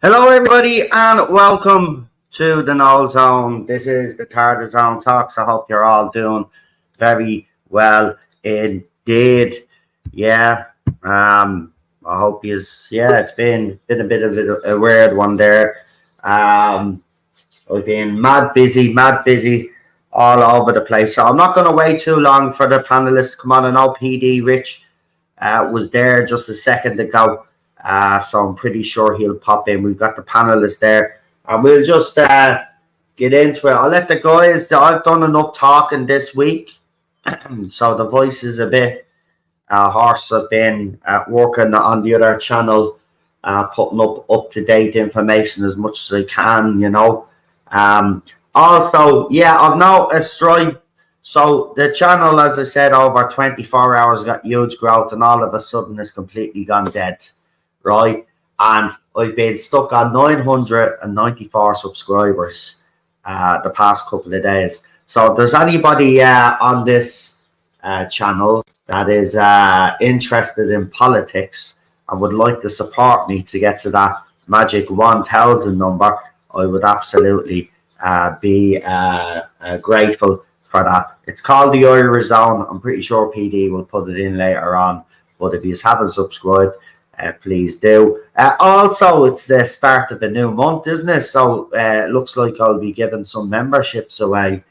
Hello, everybody, and welcome to the Null Zone. This is the Tardis Zone Talks. I hope you're all doing very well indeed. Yeah, I hope it's been a bit of a weird one there. I've been mad busy all over the place. So I'm not going to wait too long for the panelists to come on. I know PD Rich was there just a second ago. So I'm pretty sure he'll pop in. We've got the panelists there. And we'll just get into it. I'll let the guys, I've done enough talking this week. So the voice is a bit hoarse. I've been working on the other channel, putting up-to-date information as much as I can, you know. Also, yeah, I've now a strike. So the channel, as I said, over 24 hours got huge growth, and all of a sudden it's completely gone dead, right? And I've been stuck on 994 subscribers the past couple of days. So if there's anybody on this channel that is interested in politics and would like to support me to get to that magic 1,000 number, I would absolutely be grateful for that. It's called the Irish Zone. I'm pretty sure PD will put it in later on. But if you haven't subscribed, please do. Also, it's the start of the new month, isn't it? So it looks like I'll be giving some memberships away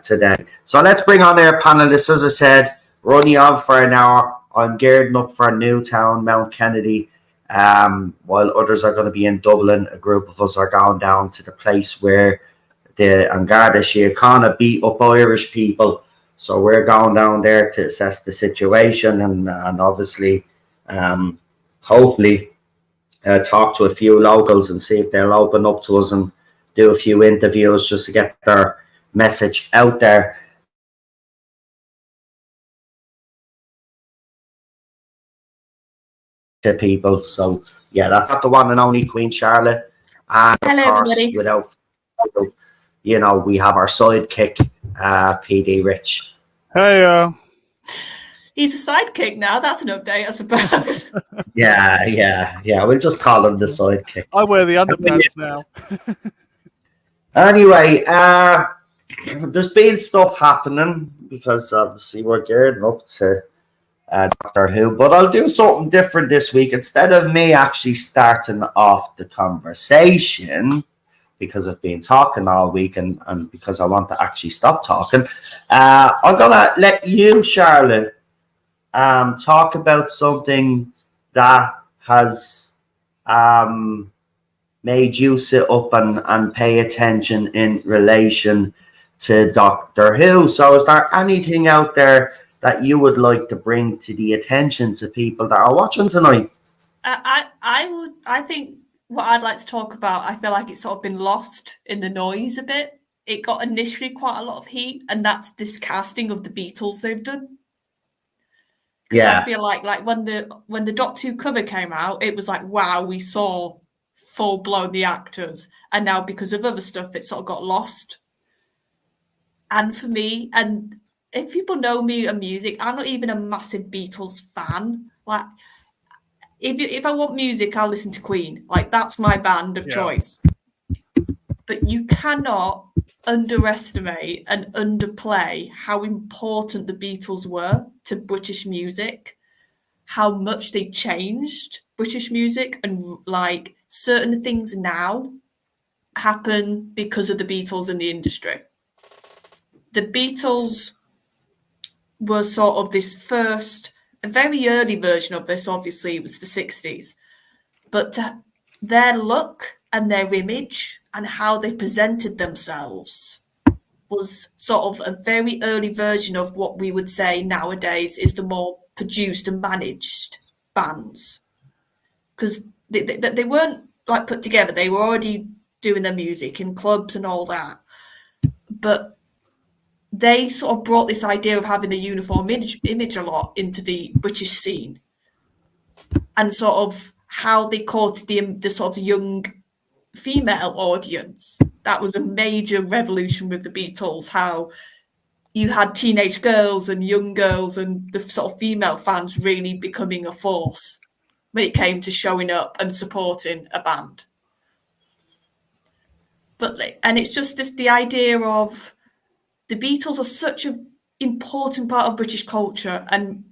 today. So let's bring on our panelists. As I said, we're only on for an hour. I'm gearing up for Newtown, Mount Kennedy. While others are going to be in Dublin, a group of us are going down to the place where the An Garda Síochána beat up Irish people. So we're going down there to assess the situation and obviously, hopefully, talk to a few locals and see if they'll open up to us and do a few interviews just to get their message out there. To people. So yeah, that's not the one and only Queen Charlotte. And hello, of course, everybody. without we have our sidekick, PD Rich. Hey, he's a sidekick now. That's an update, I suppose. Yeah. We'll just call him the sidekick. I wear the underpants now. Anyway, there's been stuff happening because obviously we're gearing up to Doctor Who, but I'll do something different this week. Instead of me actually starting off the conversation, because I've been talking all week and because I want to actually stop talking, I'm going to let you, Charlotte, talk about something that has made you sit up and pay attention in relation to Doctor Who. So is there anything out there that you would like to bring to the attention to people that are watching tonight? I think what I'd like to talk about, I feel like it's sort of been lost in the noise a bit. It got initially quite a lot of heat, and that's this casting of the Beatles they've done. Because I feel like when the Doctor Who cover came out, it was like, wow, we saw full blown the actors, and now because of other stuff, it sort of got lost. And for me, and if people know me and music, I'm not even a massive Beatles fan. Like, if I want music, I'll listen to Queen. Like, that's my band of choice. But you cannot underestimate and underplay how important the Beatles were to British music, how much they changed British music, and like certain things now happen because of the Beatles in the industry. The Beatles were sort of this first, a very early version of this, obviously it was the 60s, but their look and their image and how they presented themselves was sort of a very early version of what we would say nowadays is the more produced and managed bands. Because they weren't like put together, they were already doing their music in clubs and all that. But they sort of brought this idea of having a uniform image a lot into the British scene, and sort of how they caught the sort of young female audience. That was a major revolution with the Beatles, how you had teenage girls and young girls and the sort of female fans really becoming a force when it came to showing up and supporting a band. And it's just the idea of the Beatles are such an important part of British culture and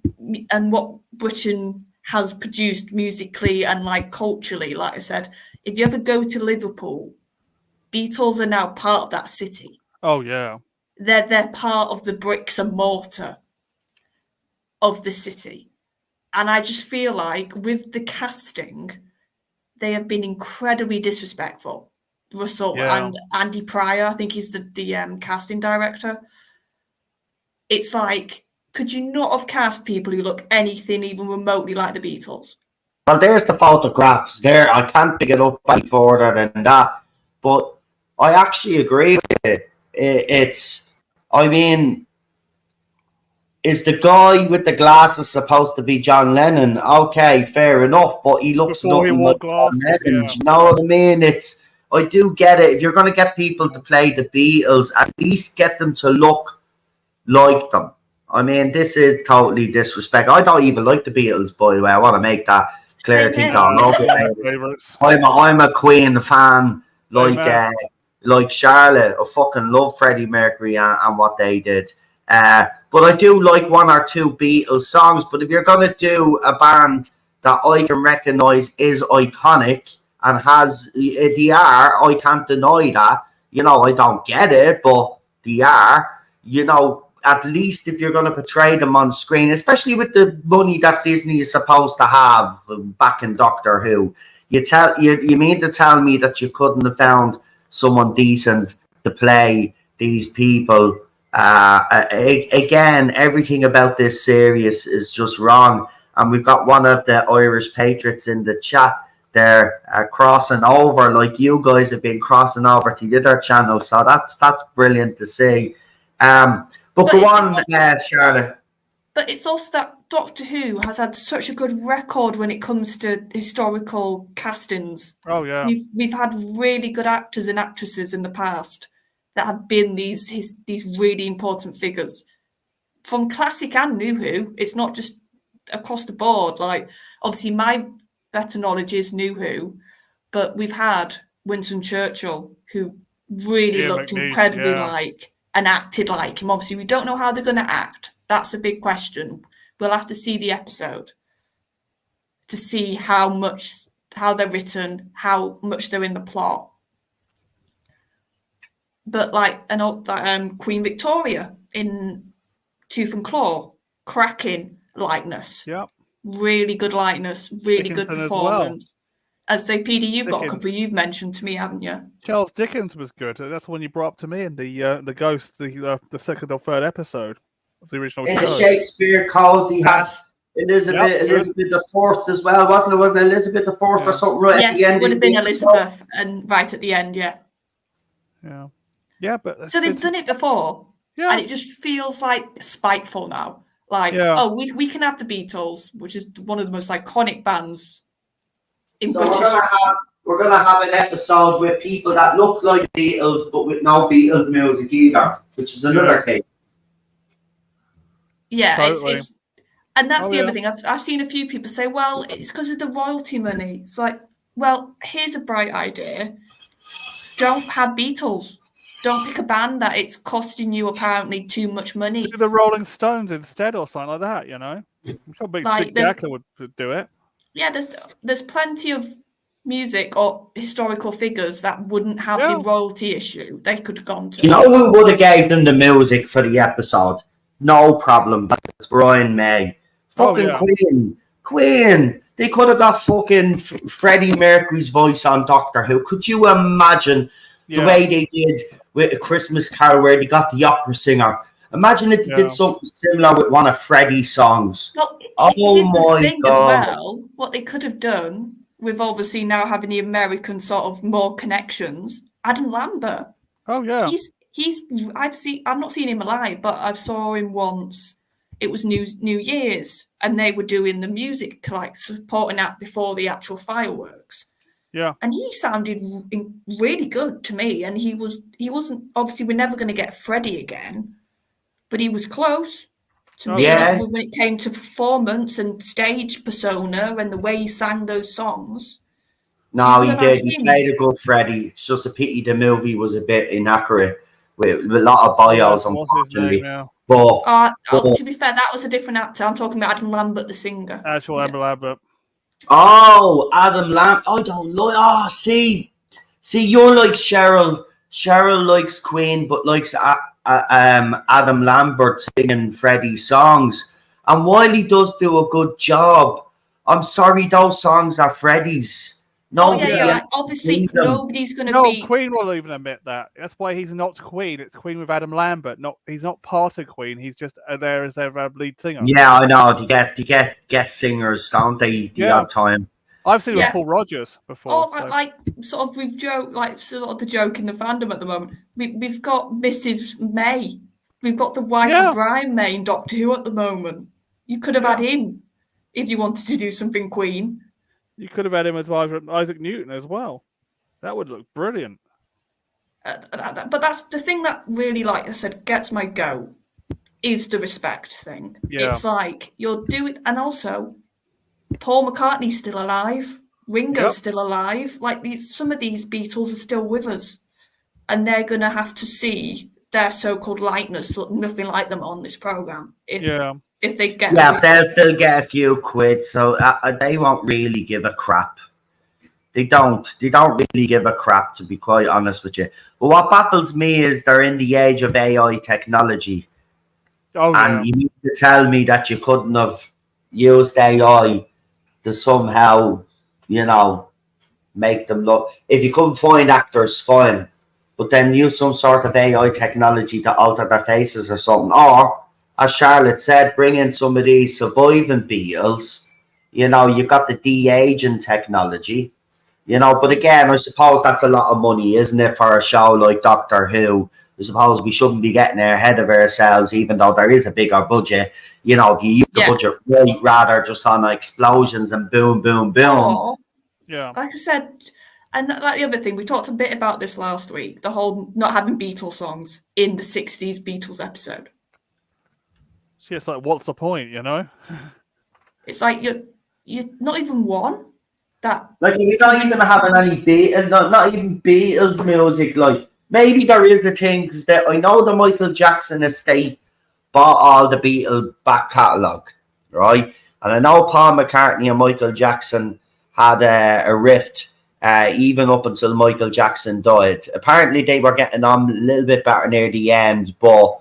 what Britain has produced musically and like culturally. Like I said, if you ever go to Liverpool, Beatles are now part of that city. Oh yeah. They're part of the bricks and mortar of the city. And I just feel like with the casting, they have been incredibly disrespectful. Russell and Andy Pryor, I think he's the casting director. It's like, could you not have cast people who look anything even remotely like the Beatles? Well, there's the photographs there. I can't pick it up any further than that. But I actually agree with it. It's, I mean, is the guy with the glasses supposed to be John Lennon? Okay, fair enough. But he looks Before he nothing wore like John glasses, Lennon. yeah. Do you know what I mean? I do get it. If you're going to get people to play the Beatles, at least get them to look like them. I mean, this is totally disrespectful. I don't even like the Beatles, by the way. I want to make that clear. Same here. Favorites. I'm a Queen fan, Same like Charlotte. I fucking love Freddie Mercury and what they did. But I do like one or two Beatles songs. But if you're gonna do a band that I can recognise is iconic and has the R, I can't deny that. You know, I don't get it, but the R, you know. At least if you're going to portray them on screen, especially with the money that Disney is supposed to have back in Doctor Who, you mean to tell me that you couldn't have found someone decent to play these people? Again, everything about this series is just wrong. And we've got one of the Irish patriots in the chat there crossing over, like you guys have been crossing over to the other channel. So that's brilliant to see. But go on, Charlotte. But it's also that Doctor Who has had such a good record when it comes to historical castings. Oh yeah. We've had really good actors and actresses in the past that have been these really important figures. From classic and New Who, it's not just across the board. Like, obviously, my better knowledge is New Who, but we've had Winston Churchill, who really looked incredibly like and acted like him. Obviously, we don't know how they're going to act. That's a big question. We'll have to see the episode to see how they're written, how much they're in the plot. But like Queen Victoria in Tooth and Claw, cracking likeness. Yep. Really good likeness, really good performance. I'd say, PD, you've got a couple you've mentioned to me, haven't you? Charles Dickens was good. That's the one you brought up to me in the Ghost, the second or third episode of the original show. In Shakespeare Code, he has Elizabeth the Fourth as well, wasn't it? Wasn't it Elizabeth the Fourth or something right at the end? Yes, it would have been Elizabeth, and right at the end, Yeah, but so they've done it before, and it just feels like spiteful now. Like, we can have the Beatles, which is one of the most iconic bands. So we're gonna have an episode with people that look like Beatles but with no Beatles music either, which is another thing. Yeah, totally. And that's the other thing. I've seen a few people say, well, it's because of the royalty money. It's like, well, here's a bright idea. Don't have Beatles. Don't pick a band that it's costing you apparently too much money. Do the Rolling Stones instead or something like that, you know? I'm sure Big Jacka would do it. Yeah, there's plenty of music or historical figures that wouldn't have the royalty issue. They could have gone to. You know who would have gave them the music for the episode? No problem. That's Brian May. Fucking Queen. They could have got fucking Freddie Mercury's voice on Doctor Who. Could you imagine the way they did with A Christmas Carol where they got the opera singer? Imagine if they did something similar with one of Freddie's songs. Well, oh my thing God. As well, what they could have done, with obviously now having the American sort of more connections, Adam Lambert. Oh yeah. I've not seen him alive, but I saw him once. It was New Year's, and they were doing the music, like supporting that before the actual fireworks. Yeah. And he sounded really good to me. And he wasn't, obviously we're never going to get Freddie again, but he was close to me when it came to performance and stage persona and the way he sang those songs. No, could he have had did. He him. played a good Freddy. It's just a pity the movie was a bit inaccurate with a lot of Yeah, bios, what's his unfortunately. name now? But To be fair, that was a different actor. I'm talking about Adam Lambert, the singer. Actual Is it- Amber Lambert. oh, Adam Lamb. I don't like. Oh, see, you're like Cheryl. Cheryl likes Queen, but likes Adam Lambert singing Freddie's songs. And while he does do a good job, I'm sorry, those songs are Freddie's. Nobody yeah. else Obviously, sing them. nobody's going to No, be. Queen will even admit that. That's why he's not Queen. It's Queen with Adam Lambert. He's not part of Queen. He's just there as their lead singer. Yeah, I know. To get guest singers, don't they? The odd time. I've seen Yeah. with Paul Rogers before. Oh, so. like sort of with joke, like sort of the joke in the fandom at the moment. We've got Mrs. May. We've got the wife of Brian May in Doctor Who at the moment. You could have had him if you wanted to do something Queen. You could have had him as Isaac Newton as well. That would look brilliant. But that's the thing that really, like I said, gets my goat is the respect thing. Yeah. It's like you're doing, and also Paul McCartney's still alive. Ringo's still alive. Like some of these Beatles are still with us, and they're gonna have to see their so-called likeness look nothing like them on this program. If they get they'll still get a few quid, so they won't really give a crap. They don't really give a crap, to be quite honest with you. But what baffles me is they're in the age of AI technology. And you need to tell me that you couldn't have used AI to somehow, make them look. If you couldn't find actors, fine. But then use some sort of AI technology to alter their faces or something. Or, as Charlotte said, bring in some of these surviving Beatles. You've got the de-aging technology. But again, I suppose that's a lot of money, isn't it, for a show like Doctor Who? I suppose we shouldn't be getting ahead of ourselves, even though there is a bigger budget. If you use the budget right, rather just on explosions and boom, boom, boom. Like I said, and like the other thing, we talked a bit about this last week, the whole not having Beatles songs in the 60s Beatles episode. It's like, what's the point, It's like you're not even one. Like, you're not even having any Beatles, not even Beatles music. Like, maybe there is a thing, because I know the Michael Jackson estate bought all the Beatles back catalogue, right? And I know Paul McCartney and Michael Jackson had a rift, even up until Michael Jackson died. Apparently, they were getting on a little bit better near the end, but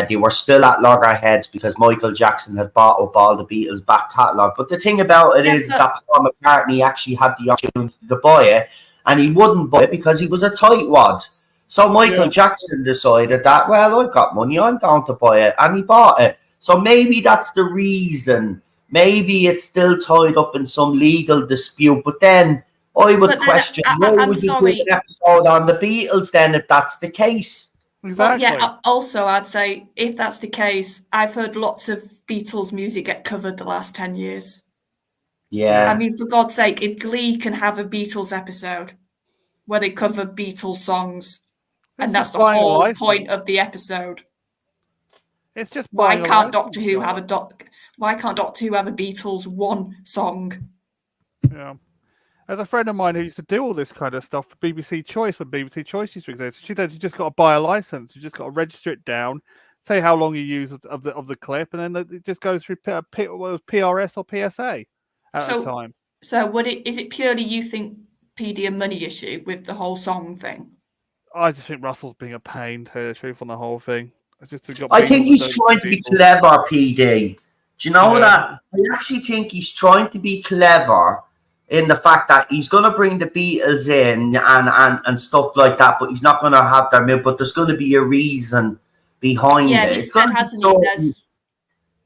they were still at loggerheads because Michael Jackson had bought up all the Beatles back catalogue. But the thing about it is that Paul McCartney actually had the opportunity to buy it, and he wouldn't buy it because he was a tightwad. So Michael Jackson decided that, well, I've got money, I'm going to buy it, and he bought it. So maybe that's the reason. Maybe it's still tied up in some legal dispute. But then I would question, why would you do an episode on the Beatles then if that's the case? Exactly. Well, also, I'd say if that's the case, I've heard lots of Beatles music get covered the last 10 years. Yeah. I mean, for God's sake, if Glee can have a Beatles episode where they cover Beatles songs, and that's the whole point of the episode. It's just why can't Doctor Who have Why can't Doctor Who have a Beatles one song? Yeah. As a friend of mine who used to do all this kind of stuff for BBC Choice, when BBC Choice used to exist, she said you just got to buy a license. You just got to register it down, say how long you use of the clip, and then it just goes through PRS or PSA at the time. So is it purely, you think, PD a money issue with the whole song thing? I just think Russell's being a pain, to tell you the truth, on the whole thing. I think he's trying to be clever, PD. Do you know that? I actually think he's trying to be clever in the fact that he's going to bring the Beatles in and stuff like that, but he's not going to have their milk. But there's going to be a reason behind it. He said, hasn't he?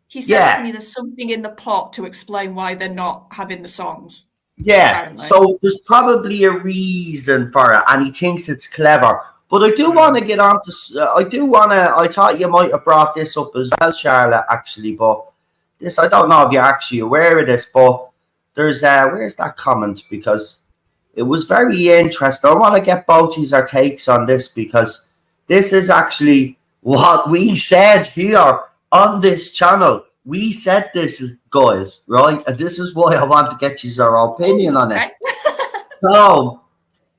He said, hasn't he, there's something in the plot to explain why they're not having the songs. Yeah, apparently. So there's probably a reason for it, and he thinks it's clever. But I do want to get on to, I thought you might have brought this up as well, Charlotte, actually, but this, I don't know if you're actually aware of this, but there's, where's that comment? Because it was very interesting. I want to get both of our takes on this, because this is actually what we said here on this channel. We said this, guys, right? And this is why I want to get your opinion on it. So,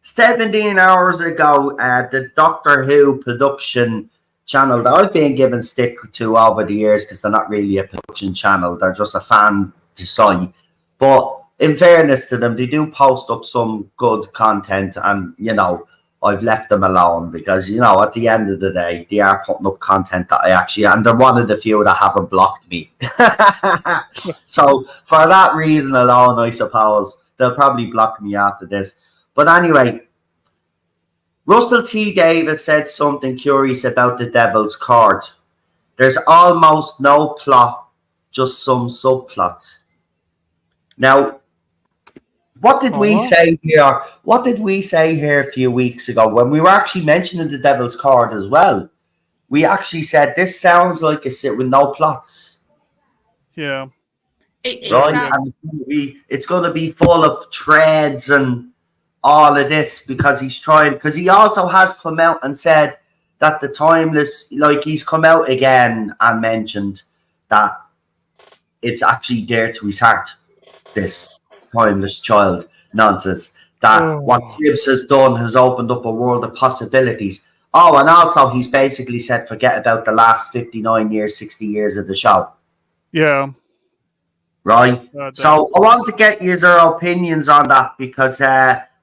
17 hours ago, the Doctor Who production channel that I've been given stick to over the years because they're not really a production channel, they're just a fan site. But in fairness to them, they do post up some good content, and I've left them alone because at the end of the day, they are putting up content that I actually, and they're one of the few that haven't blocked me. So for that reason alone, I suppose they'll probably block me after this. But anyway, Russell T. Davis said something curious about the Devil's Card. There's almost no plot, just some subplots. Now, what did we say here? What did we say here a few weeks ago when we were actually mentioning the Devil's Card as well? We actually said this sounds like a sit with no plots. Yeah. Right? And it's going to be full of threads and all of this because he also has come out and said that the timeless, like he's come out again and mentioned that it's actually dear to his heart, this timeless child nonsense, that what Gibbs has done has opened up a world of possibilities. Oh, and also he's basically said forget about the last 59 years, 60 years of the show. Yeah. Right? So I want to get your opinions on that because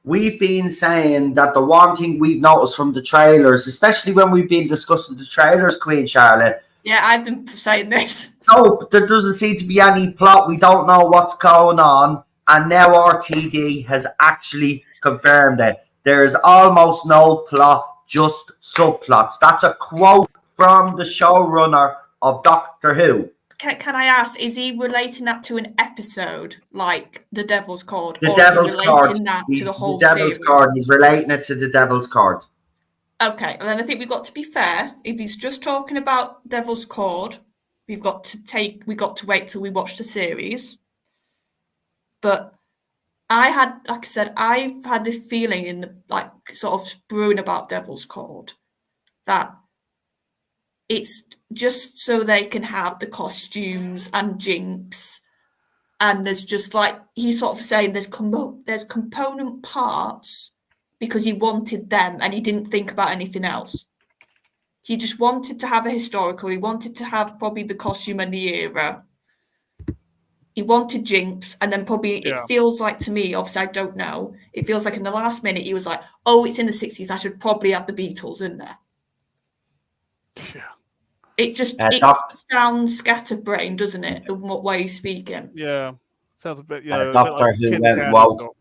we've been saying that the one thing we've noticed from the trailers, especially when we've been discussing the trailers, Queen Charlotte. Yeah, I've been saying this. No, there doesn't seem to be any plot. We don't know what's going on. And now RTD has actually confirmed it. There is almost no plot, just subplots. That's a quote from the showrunner of Doctor Who. Can I ask, is he relating that to an episode like The Devil's Card? The Devil's Card. That to the whole Devil's series? Card. He's relating it to the Devil's Card. Okay, and then I think we've got to be fair. If he's just talking about Devil's Card, we've got to wait till we watch the series. But like I said, I've had this feeling in sort of brewing about Devil's Card that it's just so they can have the costumes and Jinx, and there's just he's sort of saying there's component parts because he wanted them and he didn't think about anything else. He just wanted to have a historical. He wanted to have probably the costume and the era. He wanted Jinx, and then probably it feels like to me, obviously I don't know, it feels like in the last minute he was like, oh, it's in the 60s, I should probably have the Beatles in there. Yeah. It just sounds scatterbrained, doesn't it? The way he's speaking. Yeah. Sounds a bit, Doctor Who went woke.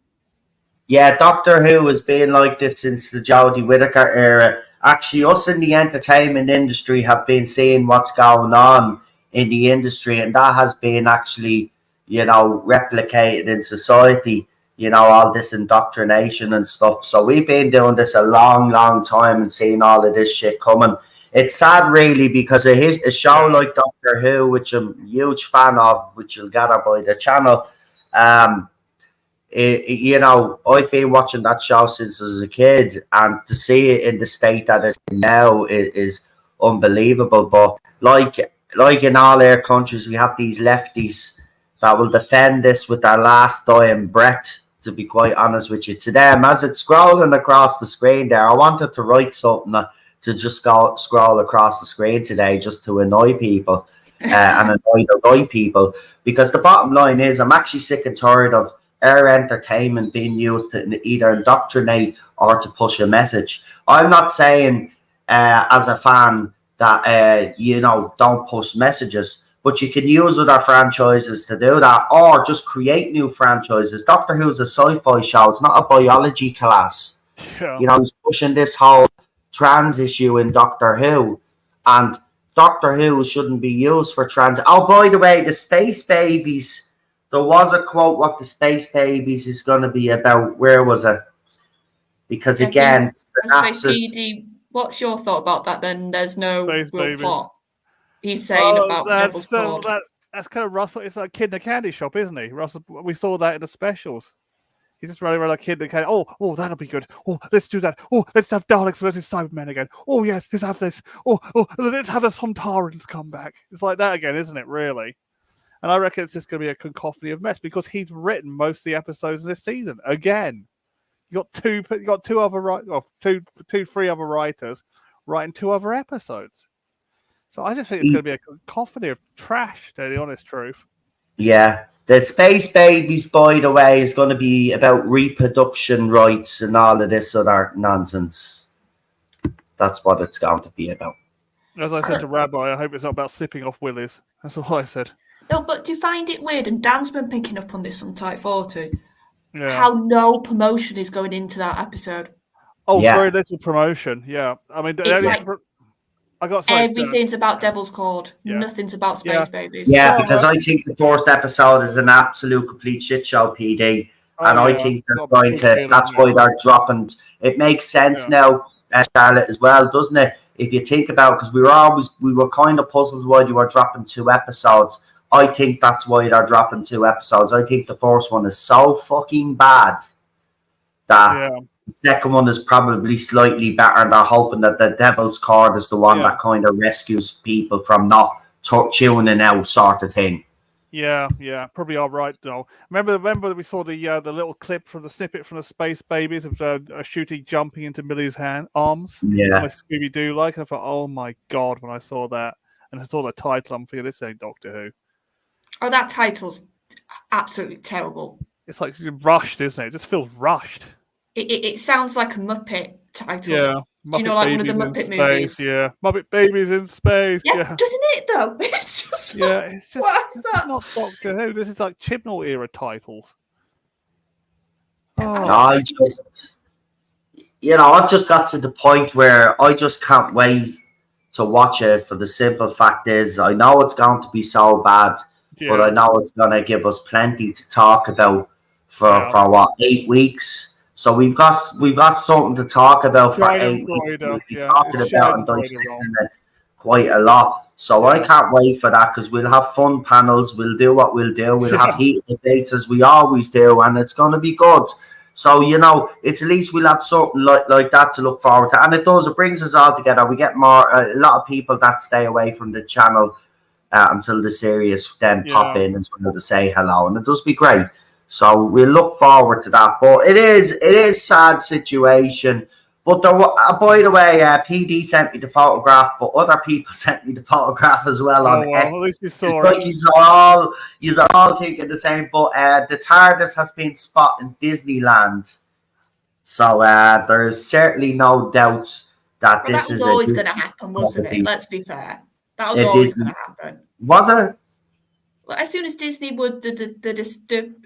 Yeah, Doctor Who has been like this since the Jodie Whittaker era. Actually, us in the entertainment industry have been seeing what's going on in the industry, and that has been actually, replicated in society, all this indoctrination and stuff. So we've been doing this a long, long time and seeing all of this shit coming. It's sad, really, because a show like Doctor Who, which I'm a huge fan of, which you'll gather by the channel, I've been watching that show since I was a kid, and to see it in the state that it's in now is unbelievable. But like in all our countries, we have these lefties that will defend this with their last dying breath, to be quite honest with you. To them, as it's scrolling across the screen there, I wanted to write something to just scroll across the screen today just to annoy people and annoy the right people. Because the bottom line is I'm actually sick and tired of our entertainment being used to either indoctrinate or to push a message. I'm not saying as a fan that, don't push messages, but you can use other franchises to do that or just create new franchises. Doctor Who's a sci-fi show. It's not a biology class. Yeah. He's pushing this whole trans issue in Doctor Who, and Doctor Who shouldn't be used for trans. Oh, by the way, the Space Babies, there was a quote what the Space Babies is going to be about. Where was it? Because again, what's your thought about that then? There's no real plot. He's saying about Devil's Card. That's kind of Russell. It's like Kid in a Candy Shop, isn't he? Russell, we saw that in the specials. He's just running around like Kid in a Candy. Oh, that'll be good. Oh, let's do that. Oh, let's have Daleks versus Cybermen again. Oh, yes, let's have this. Oh, let's have the Sontarans come back. It's like that again, isn't it, really? And I reckon it's just going to be a cacophony of mess because he's written most of the episodes in this season again. You got two other three other writers writing 2 other episodes. So I just think it's going to be a cacophony of trash. To the honest truth. Yeah. The Space Babies, by the way, is going to be about reproduction rights and all of this other nonsense. That's what it's going to be about. As I said to Rabbi, I hope it's not about slipping off willies. That's all I said. No, but do you find it weird? And Dan's been picking up on this on Type 40. Yeah. How no promotion is going into that episode. Oh, Yeah. very little promotion. Yeah. I mean, It's like I got something. everything's about Devil's Cord. Yeah. Nothing's about Space Yeah. Babies. Yeah, Well, because I think the first episode is an absolute complete shit show, PD. And I think they're going to, that's why they're dropping. It makes sense now, Charlotte, as well, doesn't it? If you think about it, because we were kind of puzzled why they were dropping 2 episodes. I think that's why they're dropping 2 episodes. I think the first one is so fucking bad that the second one is probably slightly better. And they're hoping that the Devil's Cord is the one that kind of rescues people from not tuning out, sort of thing. Yeah, probably all right though. Remember we saw the little clip from the snippet from the Space Babies of Shooty jumping into Millie's arms. Yeah, I Scooby Doo like. And I thought, oh my god, when I saw that and I saw the title, I'm thinking this ain't Doctor Who. Oh, that title's absolutely terrible. It's like rushed, isn't it? It just feels rushed. It sounds like a Muppet title. Yeah. Do you know, like one of the Muppet movies? Yeah, Muppet Babies in Space. Yeah, doesn't it though? It's just it's just what is that? not Doctor Who. This is like Chibnall era titles. I just, I've just got to the point where I just can't wait to watch it. For the simple fact is, I know it's going to be so bad, but I know it's going to give us plenty to talk about for what, 8 weeks. So we've got something to talk about for 8 weeks. We'll be talking about and dissecting it quite a lot. So I can't wait for that, because we'll have fun panels. We'll do what we'll do. We'll have heated debates as we always do, and it's going to be good. So, it's at least we'll have something like that to look forward to. And it brings us all together. We get a lot of people that stay away from the channel until the series then pop in as well to say hello. And it does be great. So we'll look forward to that. But it is sad situation. But by the way, PD sent me the photograph, but other people sent me the photograph as well. At least you saw it. You're all thinking the same. But the TARDIS has been spotted in Disneyland. So there is certainly no doubts that this is always going to happen, wasn't it? Let's be fair. That was always going to happen. Was it? Well, as soon as Disney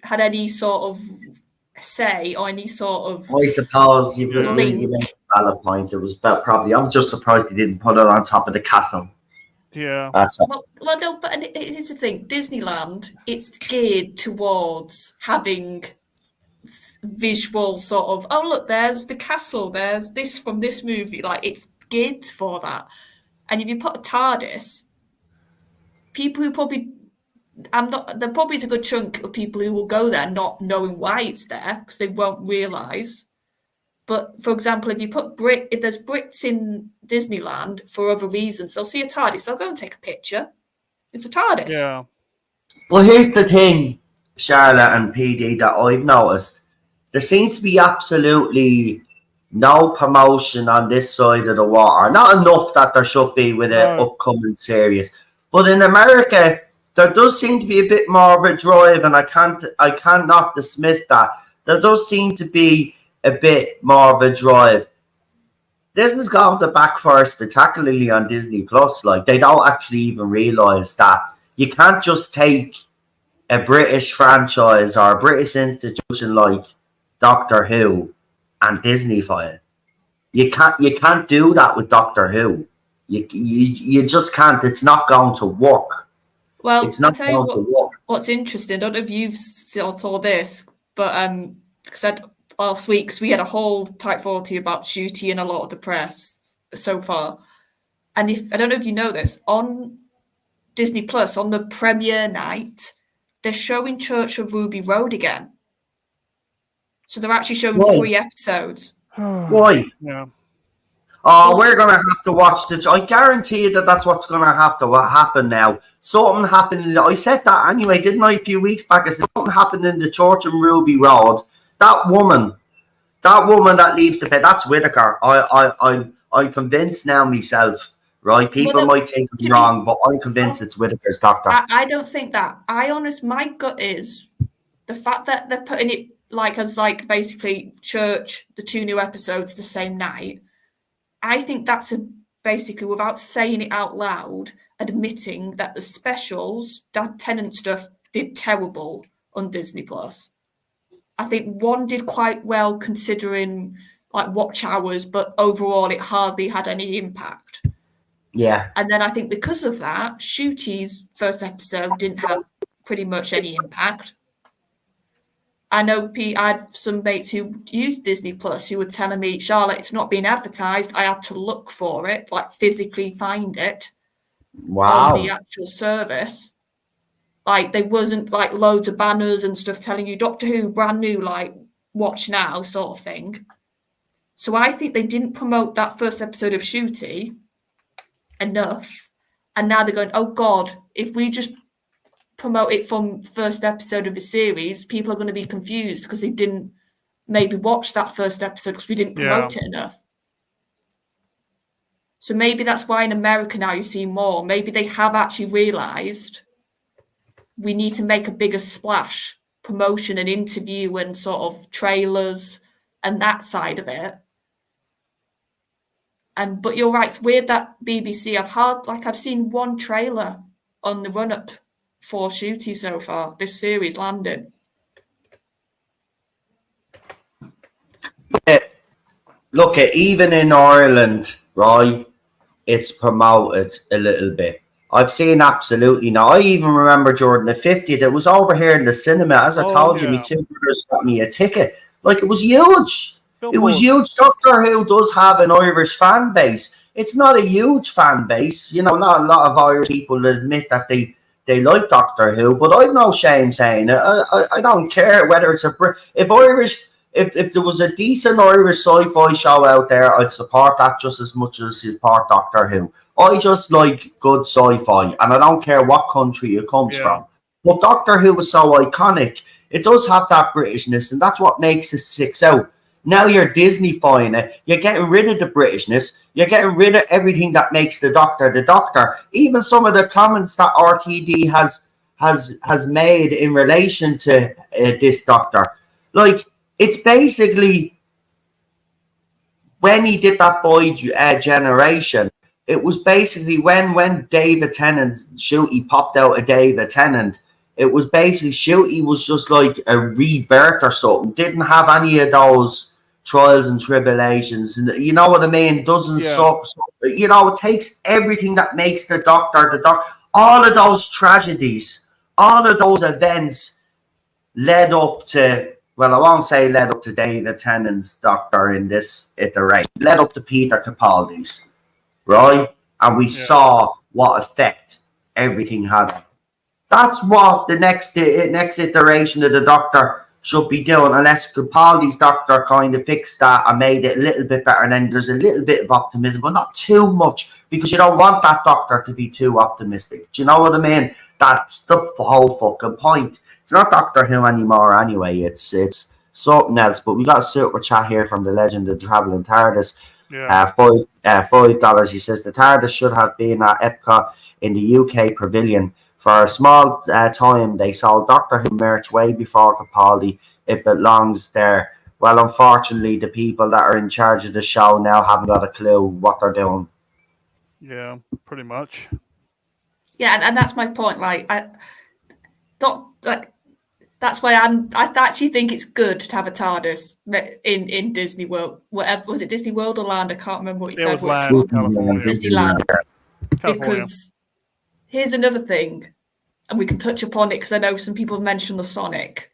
had any sort of say or any sort of I suppose you link. made a valid point. It was about probably. I'm just surprised he didn't put it on top of the castle. Yeah. Well, no, but here's the thing: Disneyland, it's geared towards having visual sort of. Oh, look, there's the castle. There's this from this movie. Like, it's geared for that. And if you put a TARDIS, people who probably. There probably is a good chunk of people who will go there not knowing why it's there, because they won't realise. But for example, if there's Brits in Disneyland for other reasons, they'll see a TARDIS, they'll go and take a picture. It's a TARDIS. Yeah. Well, here's the thing, Charlotte and PD, that I've noticed. There seems to be absolutely no promotion on this side of the water. Not enough that there should be with an upcoming series. But in America, there does seem to be a bit more of a drive, and I cannot dismiss that. There does seem to be a bit more of a drive. This is going to backfire spectacularly on Disney Plus. Like, they don't actually even realize that you can't just take a British franchise or a British institution like Doctor Who and Disneyfy it. You can't do that with Doctor Who. You just can't. It's not going to work. Well, it's not going to work. What's interesting, I don't know if you've saw this, but because last week, because we had a whole Type 40 about Shooty and a lot of the press so far. And I don't know if you know this, on Disney Plus, on the premiere night, they're showing Church of Ruby Road again. So they're actually showing 3 episodes. Why? Yeah. Oh, we're going to have to watch I guarantee you that's what's going to have to happen now. Something happened. I said that anyway, didn't I, a few weeks back? I said something happened in the Church of Ruby Road. That woman That woman that leaves the bed, that's Whittaker. I'm convinced now myself, right? People might think I'm wrong, but I'm convinced it's Whittaker's doctor. I don't think that. My gut is the fact that they're putting it like as like basically church, the 2 new episodes the same night. I think that's basically, without saying it out loud, admitting that the specials, that Tennant stuff, did terrible on Disney Plus. I think one did quite well considering like watch hours, but overall it hardly had any impact. Yeah. And then I think because of that, Shooty's first episode didn't have pretty much any impact. I know I had some mates who used Disney Plus who were telling me, Charlotte, it's not being advertised. I had to look for it, like physically find it on the actual service. Like there wasn't like loads of banners and stuff telling you Doctor Who brand new, like watch now sort of thing. So I think they didn't promote that first episode of Shooty enough. And now they're going, oh God, if we just promote it from first episode of the series, people are going to be confused because they didn't maybe watch that first episode because we didn't promote it enough. So maybe that's why in America now you see more. Maybe they have actually realised we need to make a bigger splash, promotion and interview and sort of trailers and that side of it. But you're right, it's weird that BBC, I've seen one trailer on the run-up for Shooty so far, this series landing. Look, even in Ireland, right, it's promoted a little bit. I've seen absolutely no. I even remember during the 50th, it was over here in the cinema. As I told you, my two brothers got me a ticket. Like, it was huge. It was huge. Doctor Who does have an Irish fan base. It's not a huge fan base. You know, not a lot of Irish people admit that they like Doctor Who, but I've no shame saying it. I don't care whether it's if there was a decent Irish sci-fi show out there, I'd support that just as much as I support Doctor Who. I just like good sci-fi, and I don't care what country it comes from. But Doctor Who is so iconic. It does have that Britishness, and that's what makes it sticks out. Now you're Disney-fying it. You're getting rid of the Britishness. You're getting rid of everything that makes the Doctor the Doctor. Even some of the comments that RTD has made in relation to this Doctor. Like, it's basically, when he did that boy generation, it was basically when David Tennant's Shooty popped out of David Tennant, it was basically Shooty was just like a rebirth or something. Didn't have any of those trials and tribulations, and you know what I mean? Doesn't you know, it takes everything that makes the Doctor, all of those tragedies, all of those events led up to, well, I won't say led up to David Tennant's Doctor in this iteration, led up to Peter Capaldi's, right? And we saw what effect everything had. That's what the next iteration of the Doctor should be doing, unless Capaldi's Doctor kind of fixed that and made it a little bit better, and then there's a little bit of optimism, but not too much, because you don't want that Doctor to be too optimistic. Do you know what I mean? That's the whole fucking point. It's not Doctor Who anymore anyway. It's something else. But we got a super chat here from the legend of Travelling Tardis. $5. He says the Tardis should have been at Epcot in the UK Pavilion. For a small time, they sold Doctor Who merch way before Capaldi. It belongs there. Well, unfortunately, the people that are in charge of the show now haven't got a clue what they're doing. Yeah, pretty much. Yeah, and that's my point. That's why I actually think it's good to have a TARDIS in Disney World. Whatever, was it Disney World or Land? I can't remember what you said. Disneyland. Because here's another thing, and we can touch upon it because I know some people have mentioned the Sonic.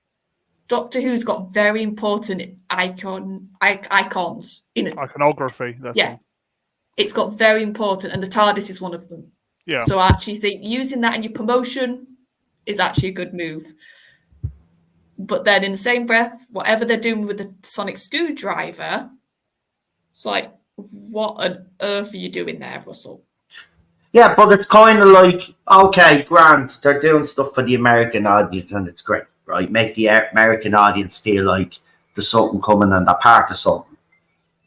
Doctor Who's got very important icons. Iconography. That's all. It's got very important, and the TARDIS is one of them. Yeah. So I actually think using that in your promotion is actually a good move. But then in the same breath, whatever they're doing with the sonic screwdriver, it's like, what on earth are you doing there, Russell? Yeah, but it's kind of like, okay, Grant, they're doing stuff for the American audience and it's great, right? Make the American audience feel like there's something coming and they're part of something.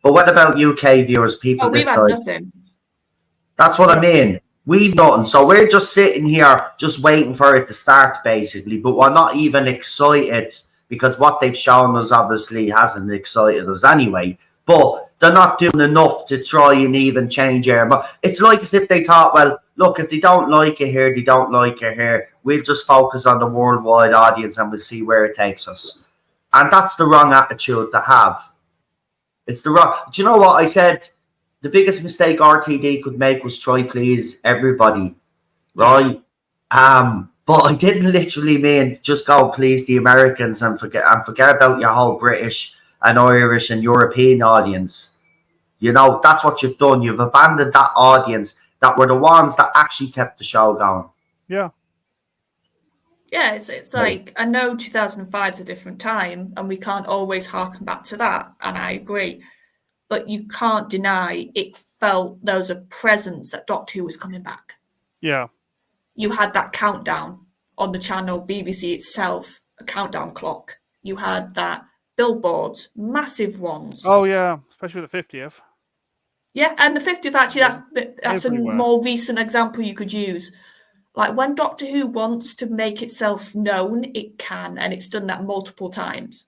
But what about UK viewers, people Oh, we've this had side? nothing. That's what I mean. We've nothing. So we're just sitting here just waiting for it to start, basically. But we're not even excited because what they've shown us obviously hasn't excited us anyway. But they're not doing enough to try and even change it. But it's like as if they thought, well, look, if they don't like it here, they don't like it here. We'll just focus on the worldwide audience and we'll see where it takes us. And that's the wrong attitude to have. It's the wrong. Do you know what I said? The biggest mistake RTD could make was try please everybody, right? But I didn't literally mean just go please the Americans and forget about your whole British and Irish and European audience. You know, that's what you've done. You've abandoned that audience that were the ones that actually kept the show going. Yeah. Yeah, it's like, I know 2005 is a different time and we can't always harken back to that, and I agree. But you can't deny it felt there was a presence that Doctor Who was coming back. Yeah. You had that countdown on the channel, BBC itself, a countdown clock. You had that billboards, massive ones. Oh, yeah. Especially with the 50th. Yeah, and the 50th, actually, that's Everywhere. a more recent example you could use. Like, when Doctor Who wants to make itself known, it can, and it's done that multiple times.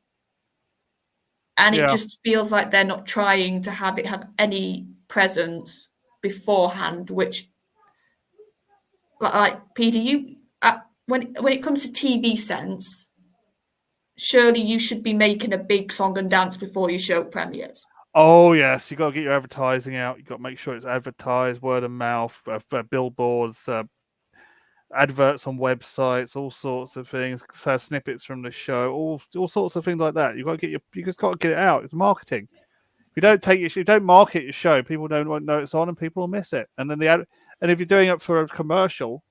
And it just feels like they're not trying to have it have any presence beforehand, which, like, Peter, you, when it comes to TV sense, surely you should be making a big song and dance before your show premieres. Oh, yes. You've got to get your advertising out. You've got to make sure it's advertised, word of mouth, billboards, adverts on websites, all sorts of things, snippets from the show, all sorts of things like that. You just got to get it out. It's marketing. If you don't market your show, people won't know it's on, and people will miss it. And then and if you're doing it for a commercial,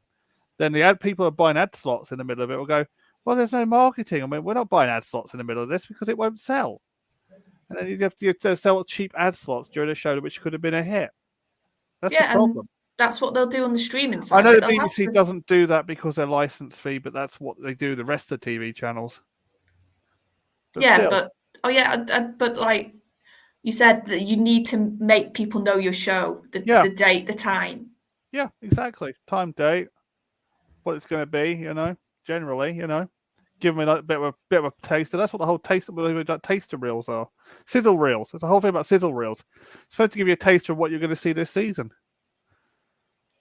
then people are buying ad slots in the middle of it will go, well, there's no marketing. I mean, we're not buying ad slots in the middle of this because it won't sell. And then you have to sell cheap ad slots during a show which could have been a hit. That's the problem. That's what they'll do on the streaming side. I know the BBC doesn't do that because they're license fee, but that's what they do the rest of the TV channels. But like you said, that you need to make people know your show, the date, the time. Yeah, exactly. Time, date, what it's going to be. Generally, give them a bit of a taster. That's what the whole taster reels are. Sizzle reels. There's a whole thing about sizzle reels. It's supposed to give you a taster of what you're going to see this season.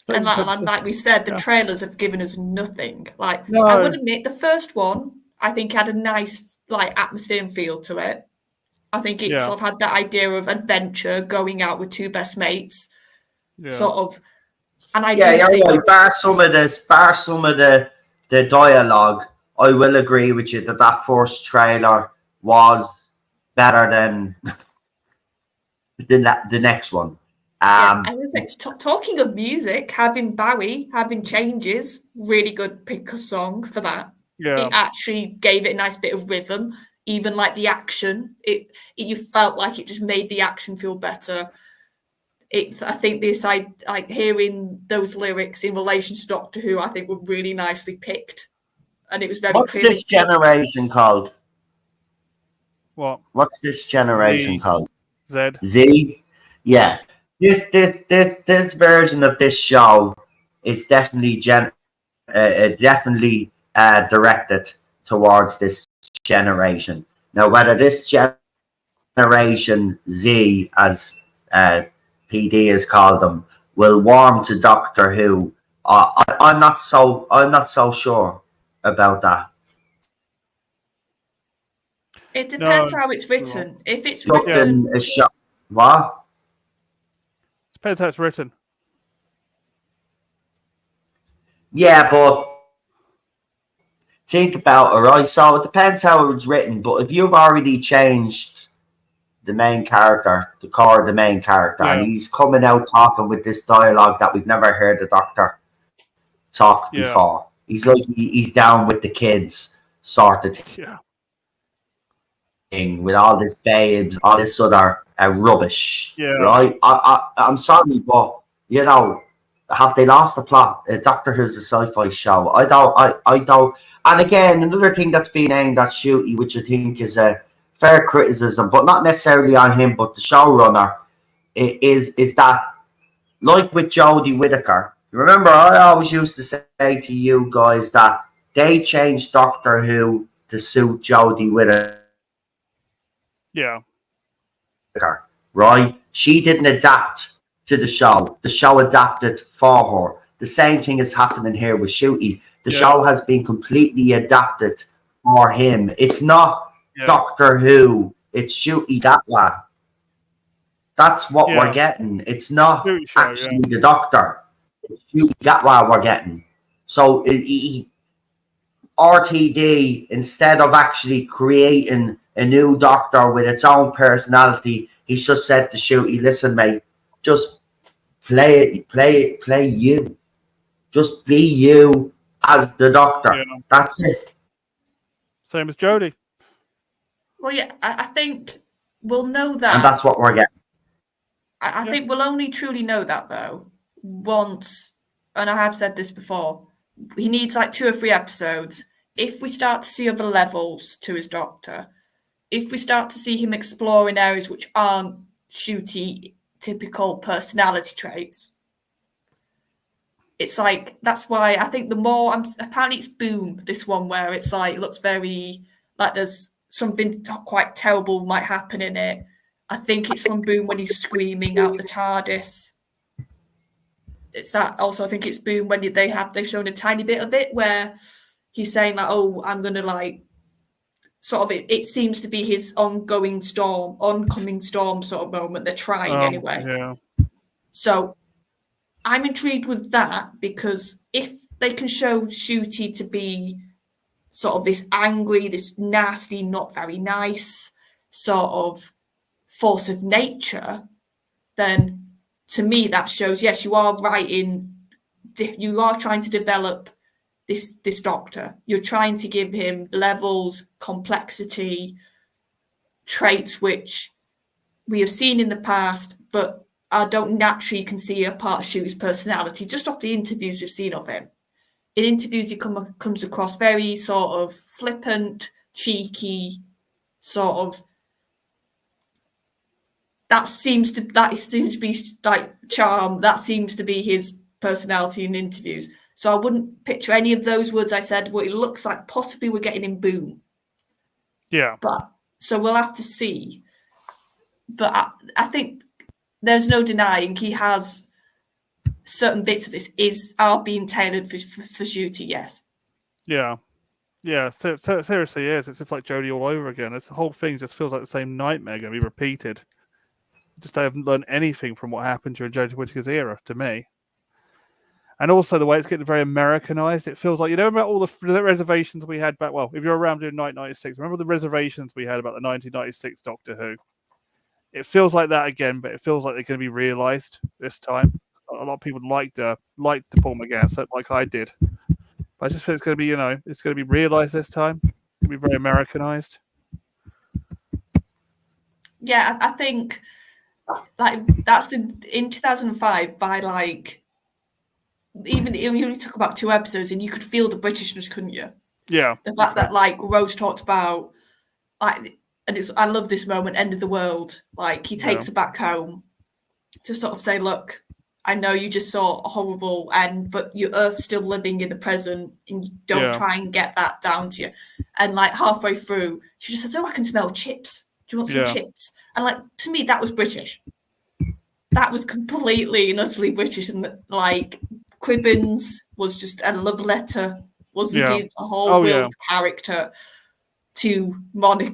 And like we've said, the trailers have given us nothing. Like, no. I would admit, the first one, I think, had a nice atmosphere and feel to it. I think it sort of had that idea of adventure, going out with two best mates, sort of. And I right. Bar some of the dialogue, I will agree with you that first trailer was better than the next one. I was like, talking of music, having Bowie, having Changes, really good pick a song for that. Yeah. It actually gave it a nice bit of rhythm. Even like the action, you felt like it just made the action feel better. I think this hearing those lyrics in relation to Doctor Who, I think were really nicely picked, and it was very. What's this generation called? What? What's this generation called? Z. Yeah. This version of this show is definitely directed towards this generation. Now, whether this generation Z, as PD has called them, will warm to Doctor Who, I'm not so sure about that. It depends how it's written. If it's written a show, what? Depends how it's written. Yeah, but think about it, right? So it depends how it's written, but if you've already changed the main character, the core of the main character, and he's coming out talking with this dialogue that we've never heard the Doctor talk before. He's like he's down with the kids sort of thing with all this babes, all this other rubbish. Yeah. Right? I'm sorry, but have they lost the plot? Doctor Who's a sci-fi show. I don't. And again, another thing that's been aimed at Shooty, which I think is a fair criticism, but not necessarily on him, but the showrunner, is that, like with Jodie Whittaker, remember I always used to say to you guys that they changed Doctor Who to suit Jodie Whittaker, Yeah. right? She didn't adapt to the show. The show adapted for her. The same thing is happening here with Shooty. The show has been completely adapted for him. It's not Doctor Who. It's Shooty Gatwa. That's what we're getting. It's not actually the Doctor. It's Shooty Gatwa we're getting. So RTD, instead of actually creating a new Doctor with its own personality, he's just said to Shooty, listen, mate, just play you. Just be you as the Doctor. Yeah. That's it. Same as Jodie. Well, yeah, I think we'll know that. And that's what we're getting. I think we'll only truly know that, though, once, and I have said this before, he needs like 2 or 3 episodes. If we start to see other levels to his Doctor, if we start to see him exploring areas which aren't Shooty typical personality traits, it's like, that's why I think the more apparently it's Boom, this one, where it's like, it looks very like there's something quite terrible might happen in it. I think it's from Boom when he's screaming out the TARDIS. It's that. Also, I think it's Boom when they've shown a tiny bit of it where he's saying like, oh, I'm gonna like sort of it seems to be his oncoming storm sort of moment. They're trying anyway. Yeah. So I'm intrigued with that, because if they can show Shooty to be sort of this angry, this nasty, not very nice sort of force of nature, then to me that shows, yes, you are you are trying to develop this Doctor. You're trying to give him levels, complexity, traits which we have seen in the past, but I don't naturally can see a part of Shooty's personality just off the interviews we've seen of him. In interviews, he comes across very sort of flippant, cheeky, sort of. That seems to be like charm. That seems to be his personality in interviews. So I wouldn't picture any of those words I said. What it looks like possibly we're getting in Boom. Yeah. But so we'll have to see. But I think there's no denying he has certain bits of this are being tailored for Shooty. Yes. Yeah. Yeah. So seriously, is. It's just like Jodie all over again. The whole thing just feels like the same nightmare going to be repeated. Just they haven't learned anything from what happened during Jodie Whittaker's era, to me. And also the way it's getting very Americanized. It feels like, you know, about all the reservations we had back. Well, if you're around in 1996, remember the reservations we had about the 1996 Doctor Who? It feels like that again, but it feels like they're going to be realized this time. A lot of people liked the Paul McGann, like I did. But I just feel it's going to be, it's going to be realized this time. It's going to be very Americanized. Yeah, I think like that's in 2005 by like, even you only took about 2 episodes and you could feel the Britishness, couldn't you? Yeah. The fact that like Rose talked about like, and I love this moment, end of the world. Like he takes her back home to sort of say, look, I know you just saw a horrible end, but your Earth's still living in the present, and you don't try and get that down to you. And like halfway through, she just says, oh, I can smell chips. Do you want some chips? And like, to me, that was British. That was completely and utterly British. And like Quibbins was just a love letter, wasn't he? A whole world character to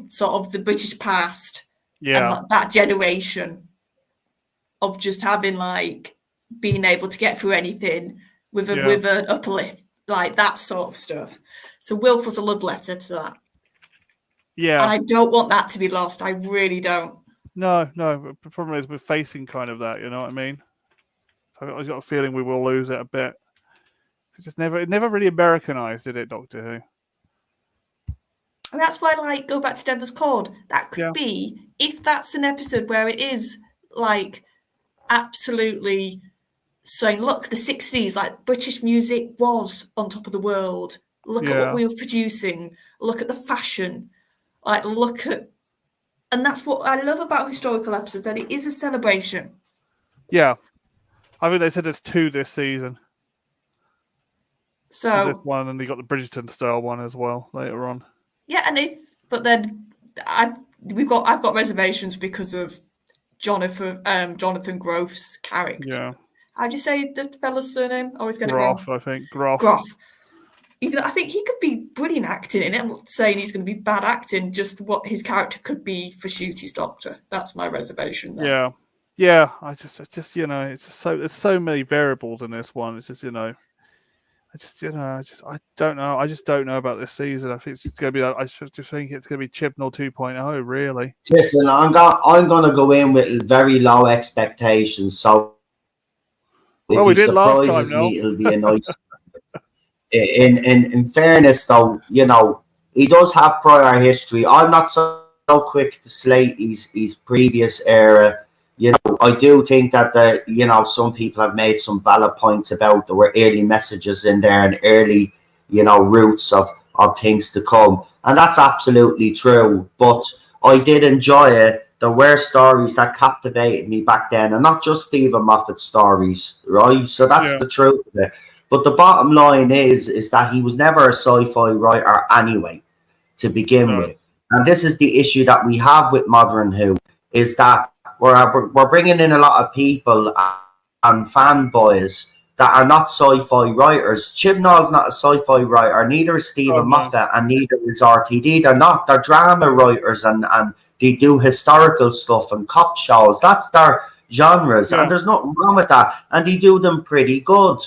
sort of the British past. And like, that generation of just having like being able to get through anything with an uplift, like that sort of stuff. So Wilf was a love letter to that. Yeah. And I don't want that to be lost. I really don't. No. The problem is we're facing kind of that, you know what I mean? So I've got a feeling we will lose it a bit. It never really Americanized, did it, Doctor Who? And that's why, like, go back to Devil's Cord. That could be, if that's an episode where it is, like, absolutely saying, look, the 60s, like, British music was on top of the world. Look at what we were producing. Look at the fashion. Like, look at And that's what I love about historical episodes, that it is a celebration. Yeah. I think they said there's 2 this season. There's this So one, and they got the Bridgerton style one as well later on. yeah, but then I've got reservations because of Jonathan Groff's character. Yeah. How'd you say the fella's surname? I always get it Groff, wrong. I think. Groff. Groff. Even I think he could be brilliant acting in it. I'm not saying he's going to be bad acting, just what his character could be for Shooty's Doctor. That's my reservation there. Yeah. Yeah. It's just it's just there's so many variables in this one. It's just, I don't know. I just don't know about this season. I think it's going to be. I just think it's going to be Chibnall 2.0. Really. Listen, I'm going to go in with very low expectations. So if Well, we he did last time, surprises no? me, it'll be a nice. In fairness, though, he does have prior history. I'm not so quick to slate his previous era. I do think that some people have made some valid points about there were early messages in there and early, roots of things to come. And that's absolutely true. But I did enjoy it. There were stories that captivated me back then, and not just Stephen Moffat's stories, right? So that's the truth of it. But the bottom line is that he was never a sci-fi writer anyway, to begin with. And this is the issue that we have with Modern Who, is that we're bringing in a lot of people and fanboys that are not sci-fi writers. Chibnall's not a sci-fi writer, neither is Stephen Moffat, and neither is RTD. They're not. They're drama writers, and they do historical stuff and cop shows. That's their genres, and there's nothing wrong with that. And they do them pretty good.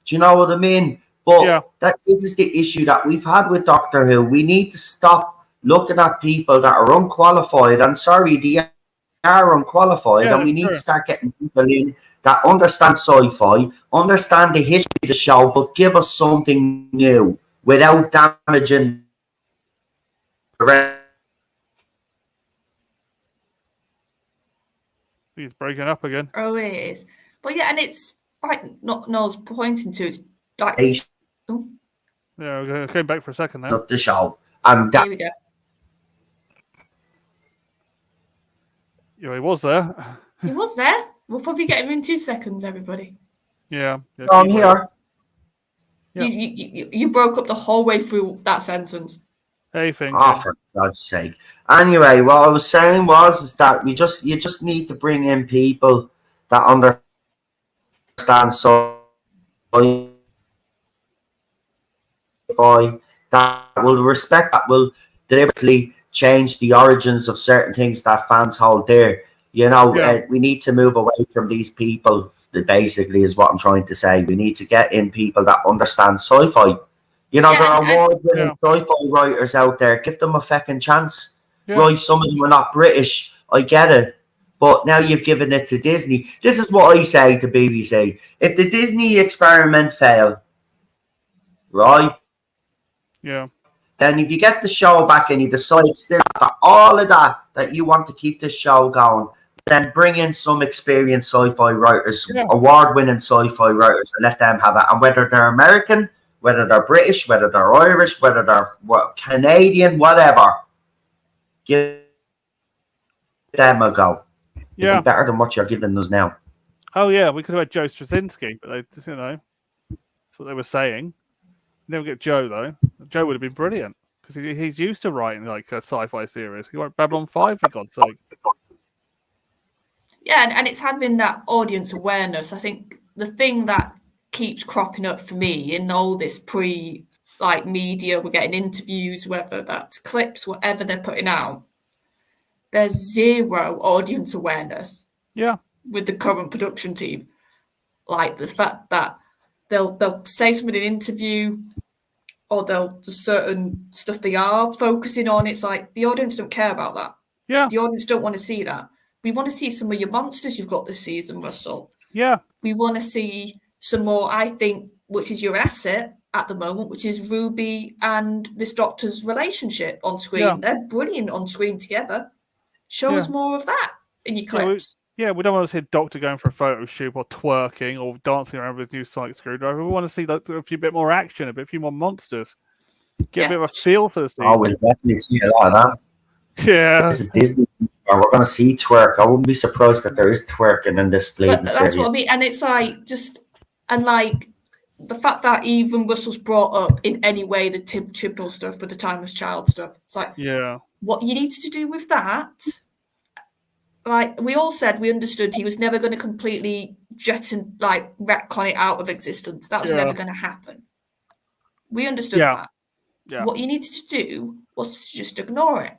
Do you know what I mean? But this is the issue that we've had with Doctor Who. We need to stop looking at people that are unqualified. And sorry, they are unqualified, and we need to start getting people in that understand sci-fi, understand the history of the show, but give us something new without damaging the rest. He's breaking up again. Oh, it is. But yeah, and it's like Noel's pointing to, it's like... Oh. Yeah, I came back for a second now. Of the show. And here we go. Yeah, he was there. He was there. We'll probably get him in 2 seconds, everybody. Yeah. I'm here. Yeah. You broke up the whole way through that sentence. Hey, thing. Oh, for God's sake. Anyway, what I was saying is that you just need to bring in people that understand sci-fi, that will respect, that will deliberately change the origins of certain things that fans hold dear. We need to move away from these people. That basically is what I'm trying to say. We need to get in people that understand sci-fi. There are award-winning sci-fi writers out there. Give them a fucking chance. Yeah. Right, some of them are not British. I get it. But now you've given it to Disney. This is what I say to BBC. If the Disney experiment fail, right? Yeah. Then if you get the show back and you decide still after all of that you want to keep this show going, then bring in some experienced sci-fi writers, award-winning sci-fi writers, and let them have it. And whether they're American, whether they're British, whether they're Irish, whether they're Canadian, whatever, give them a go. Yeah. It'd be better than what you're giving us now. Oh, yeah, we could have had Joe Straczynski, but that's what they were saying. You never get Joe, though. Joe would have been brilliant, because he's used to writing, like, a sci-fi series. He wrote Babylon 5, for God's sake. Yeah, and it's having that audience awareness. I think the thing that keeps cropping up for me in all this media, we're getting interviews, whether that's clips, whatever they're putting out, there's zero audience awareness. Yeah. With the current production team. Like the fact that they'll say something in an interview, or they'll certain stuff they are focusing on. It's like the audience don't care about that. Yeah. The audience don't want to see that. We want to see some of your monsters you've got this season, Russell. Yeah. We want to see some more, I think, which is your asset at the moment, which is Ruby and this Doctor's relationship on screen. Yeah. They're brilliant on screen together. Show us more of that in your clips. We don't want to see a Doctor going for a photo shoot or twerking or dancing around with a new sonic screwdriver. We want to see a few more action, a few more monsters. Get a bit of a feel for the season. Oh, we'll definitely see a lot of that. Yeah. This is Disney. or we're going to see twerk. I wouldn't be surprised that there is twerking in this But bleeding that's series. what I mean. And it's like like the fact that even Russell's brought up in any way the Tim Chibnall stuff with the Timeless Child stuff. It's like, Yeah. what you need to do with that. Like we all said, we understood he was never going to completely retcon it out of existence. That was never going to happen. We understood that. Yeah. What you needed to do was to just ignore it.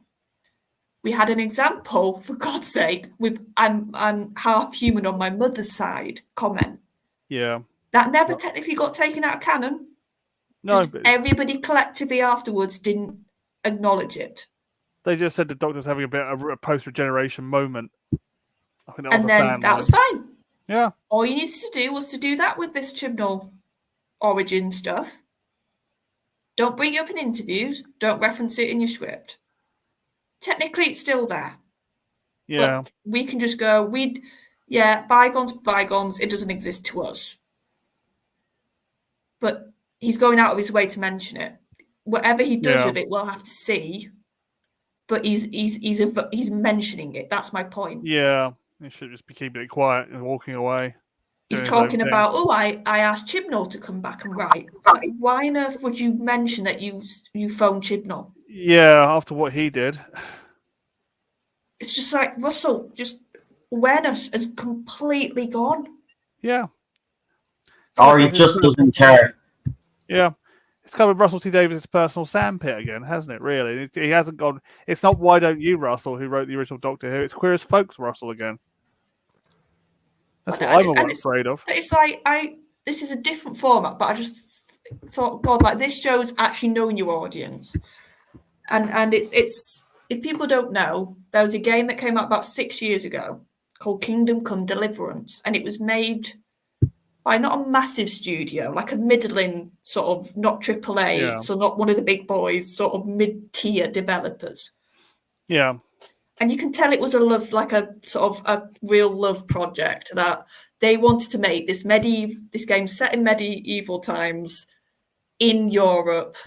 We had an example, for God's sake, with I'm half human on my mother's side comment. Yeah. That never technically got taken out of canon. No, Just everybody collectively afterwards didn't acknowledge it. They just said the Doctor was having a post-regeneration moment. I think And then that was fine. Yeah. All you needed to do was to do that with this Chibnall origin stuff. Don't bring it up in interviews. Don't reference it in your script. Technically, it's still there. Yeah. But we can just go, bygones, bygones. It doesn't exist to us. But he's going out of his way to mention it. Whatever he does with it, we'll have to see. But he's mentioning it. That's my point. Yeah. He should just be keeping it quiet and walking away. He's talking about, I asked Chibnall to come back and write. So why on earth would you mention that you phoned Chibnall? Yeah, after what he did. It's just like, Russell, just awareness has completely gone. Yeah. Or he just doesn't care. Yeah. It's kind of Russell T Davies' personal sandpit again, hasn't it, really? He hasn't gone... It's not Why Don't You, Russell, who wrote the original Doctor Who. It's Queer as Folks, Russell, again. That's what I'm afraid of. It's like, this is a different format, but I just thought, God, like, this show's actually knowing your audience. And it's if people don't know, there was a game that came out about 6 years ago called Kingdom Come Deliverance, and it was made by not a massive studio, like a middling sort of, not AAA, so not one of the big boys, sort of mid-tier developers. Yeah. And you can tell it was a sort of a real love project that they wanted to make this game set in medieval times in Europe,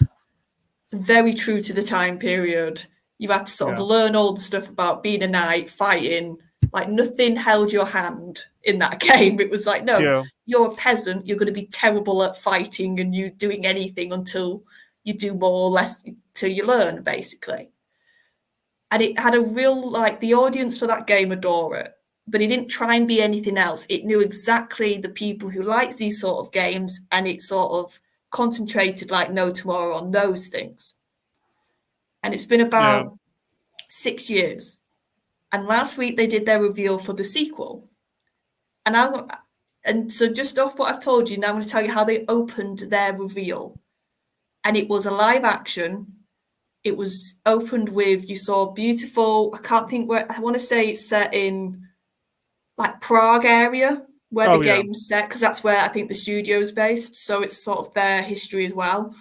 very true to the time period. You had to sort of learn all the stuff about being a knight, fighting. Like nothing held your hand in that game. It was like, no, you're a peasant. You're going to be terrible at fighting and you doing anything until you do more or less till you learn, basically. And it had a real, like, the audience for that game adore it. But it didn't try and be anything else. It knew exactly the people who liked these sort of games, and it sort of concentrated like no tomorrow on those things. And it's been about 6 years. And last week they did their reveal for the sequel. And so just off what I've told you, now I'm going to tell you how they opened their reveal. And it was a live action. It was opened with, you saw beautiful, I can't think where, I want to say it's set in like Prague area where the game's set, because that's where I think the studio's based. So it's sort of their history as well.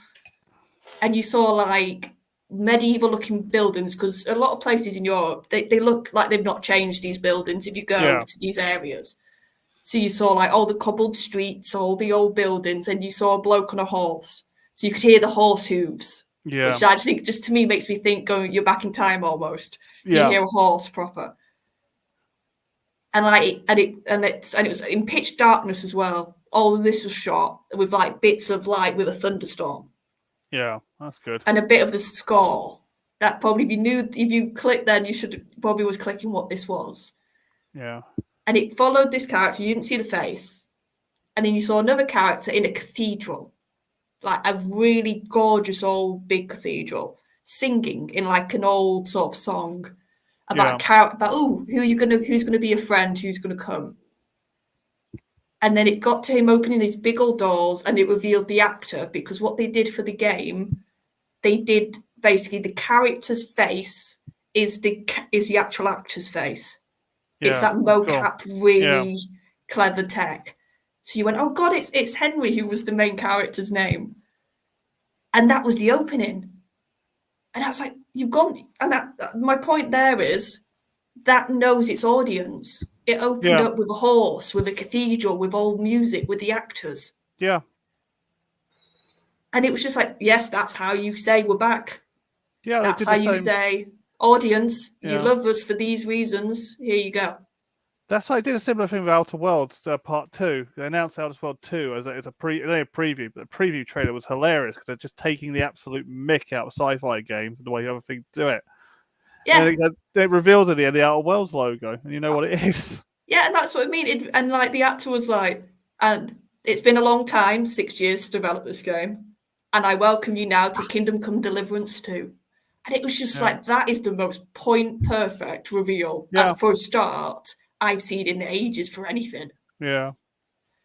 And you saw like medieval looking buildings, because a lot of places in Europe, they look like they've not changed these buildings if you go to these areas. So you saw like all the cobbled streets, all the old buildings, and you saw a bloke on a horse. So you could hear the horse hooves. Yeah. Which actually just to me makes me think you're back in time almost. Yeah. You hear a horse proper. And like it was in pitch darkness as well. All of this was shot with like bits of light with a thunderstorm. Yeah, that's good. And a bit of the score. That probably if you clicked then you should probably was clicking what this was. Yeah. And it followed this character, you didn't see the face. And then you saw another character in a cathedral. Like a really gorgeous old big cathedral, singing in like an old sort of song about a character, about who's gonna be your friend, who's gonna come. And then it got to him opening these big old doors, and it revealed the actor, because what they did for the game, they did basically the character's face is the actual actor's face. Yeah, it's that mocap, really clever tech. So you went, oh God, it's Henry who was the main character's name. And that was the opening. And I was like, you've gone. And my point there is that knows its audience. It opened up with a horse, with a cathedral, with old music, with the actors. Yeah. And it was just like, yes, that's how you say we're back. Yeah, that's how you say audience, you Yeah. love us for these reasons. Here you go. That's why I did a similar thing with Outer Worlds Part 2. They announced Outer Worlds 2 as a preview, but the preview trailer was hilarious because they're just taking the absolute mick out of sci-fi games and the way other things do it. Yeah. And it reveals at the end the Outer Worlds logo, and you know what it is. Yeah, and that's what I mean. And like the actor was like, and it's been a long time, 6 years to develop this game, and I welcome you now to Kingdom Come Deliverance 2. And it was just like, that is the most point perfect reveal for a start I've seen in ages for anything. Yeah.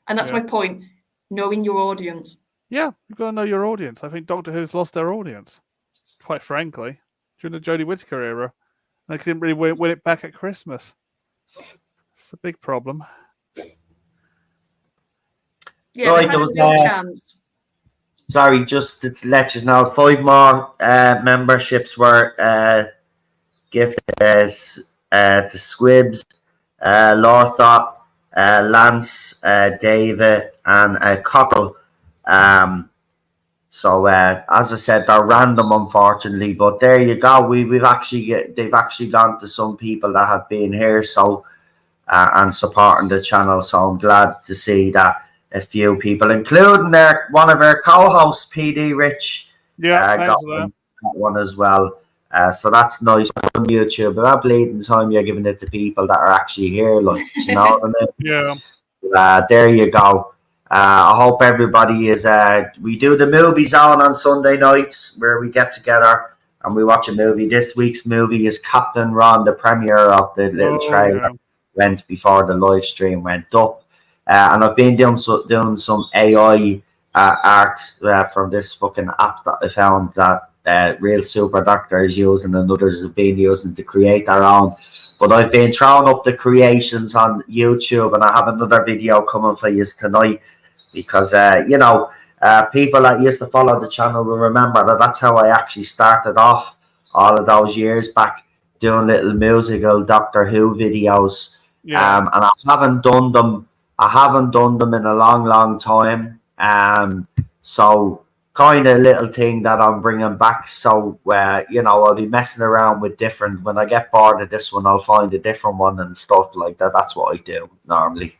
And that's my point, knowing your audience. Yeah, you've got to know your audience. I think Doctor Who's lost their audience, quite frankly, during the Jodie Whittaker era. And they didn't really win it back at Christmas. It's a big problem. Yeah, Right, they had there a was, real chance. Sorry, just to let you know, 5 more memberships were gifted as to Squibs, Lorthop, Lance, David, and Cockle. So as I said, they're random, unfortunately. But there you go. They've actually gone to some people that have been here, so and supporting the channel. So I'm glad to see that a few people, including one of our co-hosts, PD Rich, got one as well. So that's nice on YouTube. But that bleeding time you're giving it to people that are actually here, like, you know what I mean? Yeah. There you go. I hope everybody is. We do the movie zone on Sunday nights where we get together and we watch a movie. This week's movie is Captain Ron. The premiere of the little trailer went before the live stream went up. And I've been doing some AI art from this fucking app that I found that Real Super Doctor is using and others have been using to create their own. But I've been throwing up the creations on YouTube, and I have another video coming for you tonight because, people that used to follow the channel will remember that that's how I actually started off all of those years back, doing little musical Doctor Who videos. And I haven't done them in a long time. So kind of little thing that I'm bringing back. So, I'll be messing around with different. When I get bored of this one, I'll find a different one and stuff like that. That's what I do normally.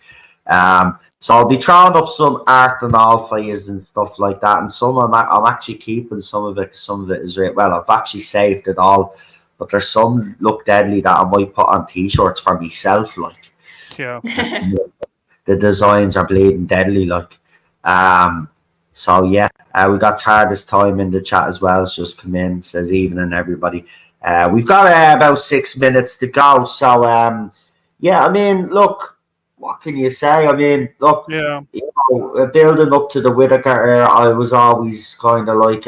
So I'll be throwing up some art and all for you and stuff like that. And some I'm actually keeping some of it. Some of it is well, I've actually saved it all. But there's some look deadly that I might put on t-shirts for myself, like. Yeah. The designs are bleeding deadly, like. So yeah, we got Tardis time in the chat as well. It's just come in, says evening everybody. We've got about 6 minutes to go. So I mean, look, what can you say? I mean, look, building up to the Whittaker era, I was always kind of like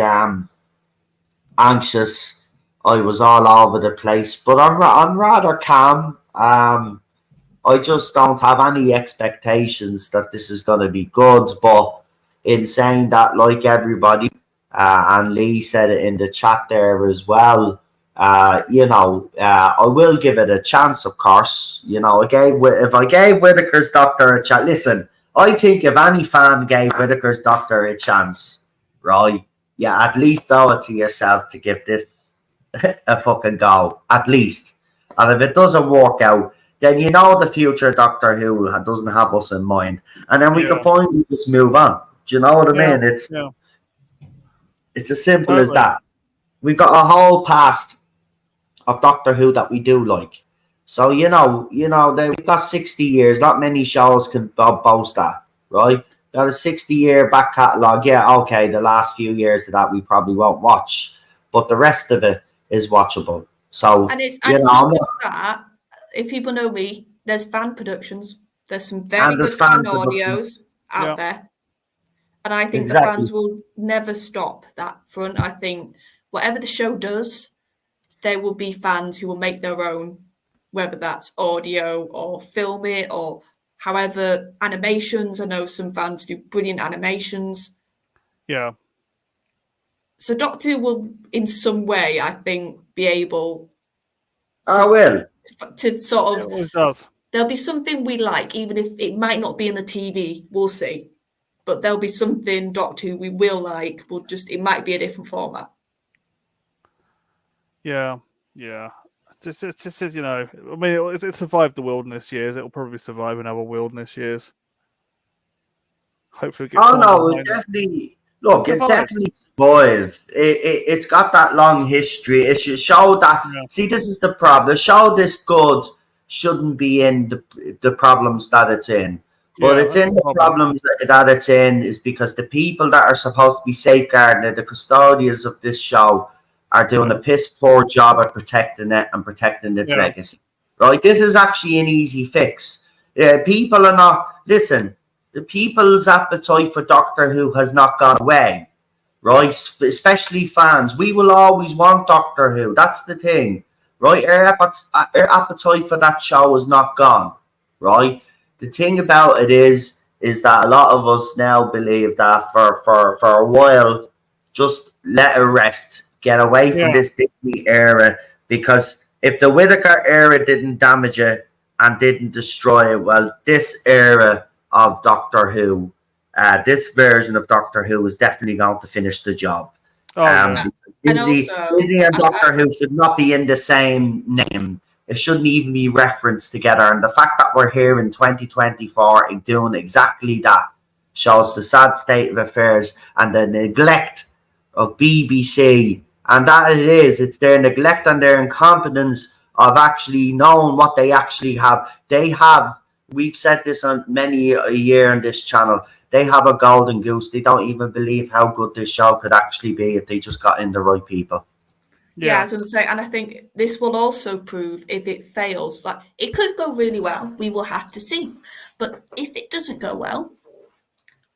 anxious. I was all over the place, but I'm rather calm. I just don't have any expectations that this is going to be good. But in saying that, like everybody, and Lee said it in the chat there as well, I will give it a chance, of course. If I gave Whittaker's Doctor a chance, listen, I think if any fan gave Whittaker's Doctor a chance, right, at least owe it to yourself to give this a fucking go, at least. And if it doesn't work out, then the future Doctor Who doesn't have us in mind. And then we can finally just move on. Do you know what I mean? It's as simple as that. We've got a whole past of Doctor Who that we do like. So, we've got 60 years. Not many shows can boast that, right? Got a 60-year back catalogue. Yeah, okay, the last few years of that we probably won't watch. But the rest of it is watchable. So, it's not just that. If people know me, there's fan productions. There's some very good fan audios out there. And I think the fans will never stop that front. I think whatever the show does, there will be fans who will make their own, whether that's audio or film it or however, animations. I know some fans do brilliant animations. Yeah. So Doctor Who will, in some way, I think, be able to sort of... It always does. There'll be something we like, even if it might not be in the TV. We'll see. But there'll be something Doctor Who we will like. It might be a different format. Yeah. Yeah. It's just you know, I mean, it survived the wilderness years. It'll probably survive another wilderness years. Hopefully, it gets Oh someone no, it behind it. definitely look. It Survive. definitely survived. It's got that long history. It should show that. Yeah. See, this is the problem. A show this good shouldn't be in the problems that it's in. But Yeah, it's that's in the the problem. problems that it's in is because the people that are supposed to be safeguarding it, the custodians of this show, are doing a piss poor job at protecting it and protecting its Yeah. legacy. Right? This is actually an easy fix. People are not listen. The people's appetite for Doctor Who has not gone away, right? Especially fans. We will always want Doctor Who. That's the thing, right? Our appetite for that show is not gone, right? The thing about it is that a lot of us now believe that for a while, just let it rest, get away from Yeah. this Disney era, because if the Whittaker era didn't damage it and didn't destroy it, well, this era of Doctor Who, this version of Doctor Who is definitely going to finish the job. Oh, yeah. And Disney, also, Disney and Doctor Who should not be in the same name. It shouldn't even be referenced together. And the fact that we're here in 2024 and doing exactly that shows the sad state of affairs and the neglect of BBC. And that it is. It's their neglect and their incompetence of actually knowing what they actually have. They have, we've said this on many a year on this channel, they have a golden goose. They don't even believe how good this show could actually be if they just got in the right people. Yeah, I was going to say, and I think this will also prove if it fails. Like, it could go really well. We will have to see. But if it doesn't go well,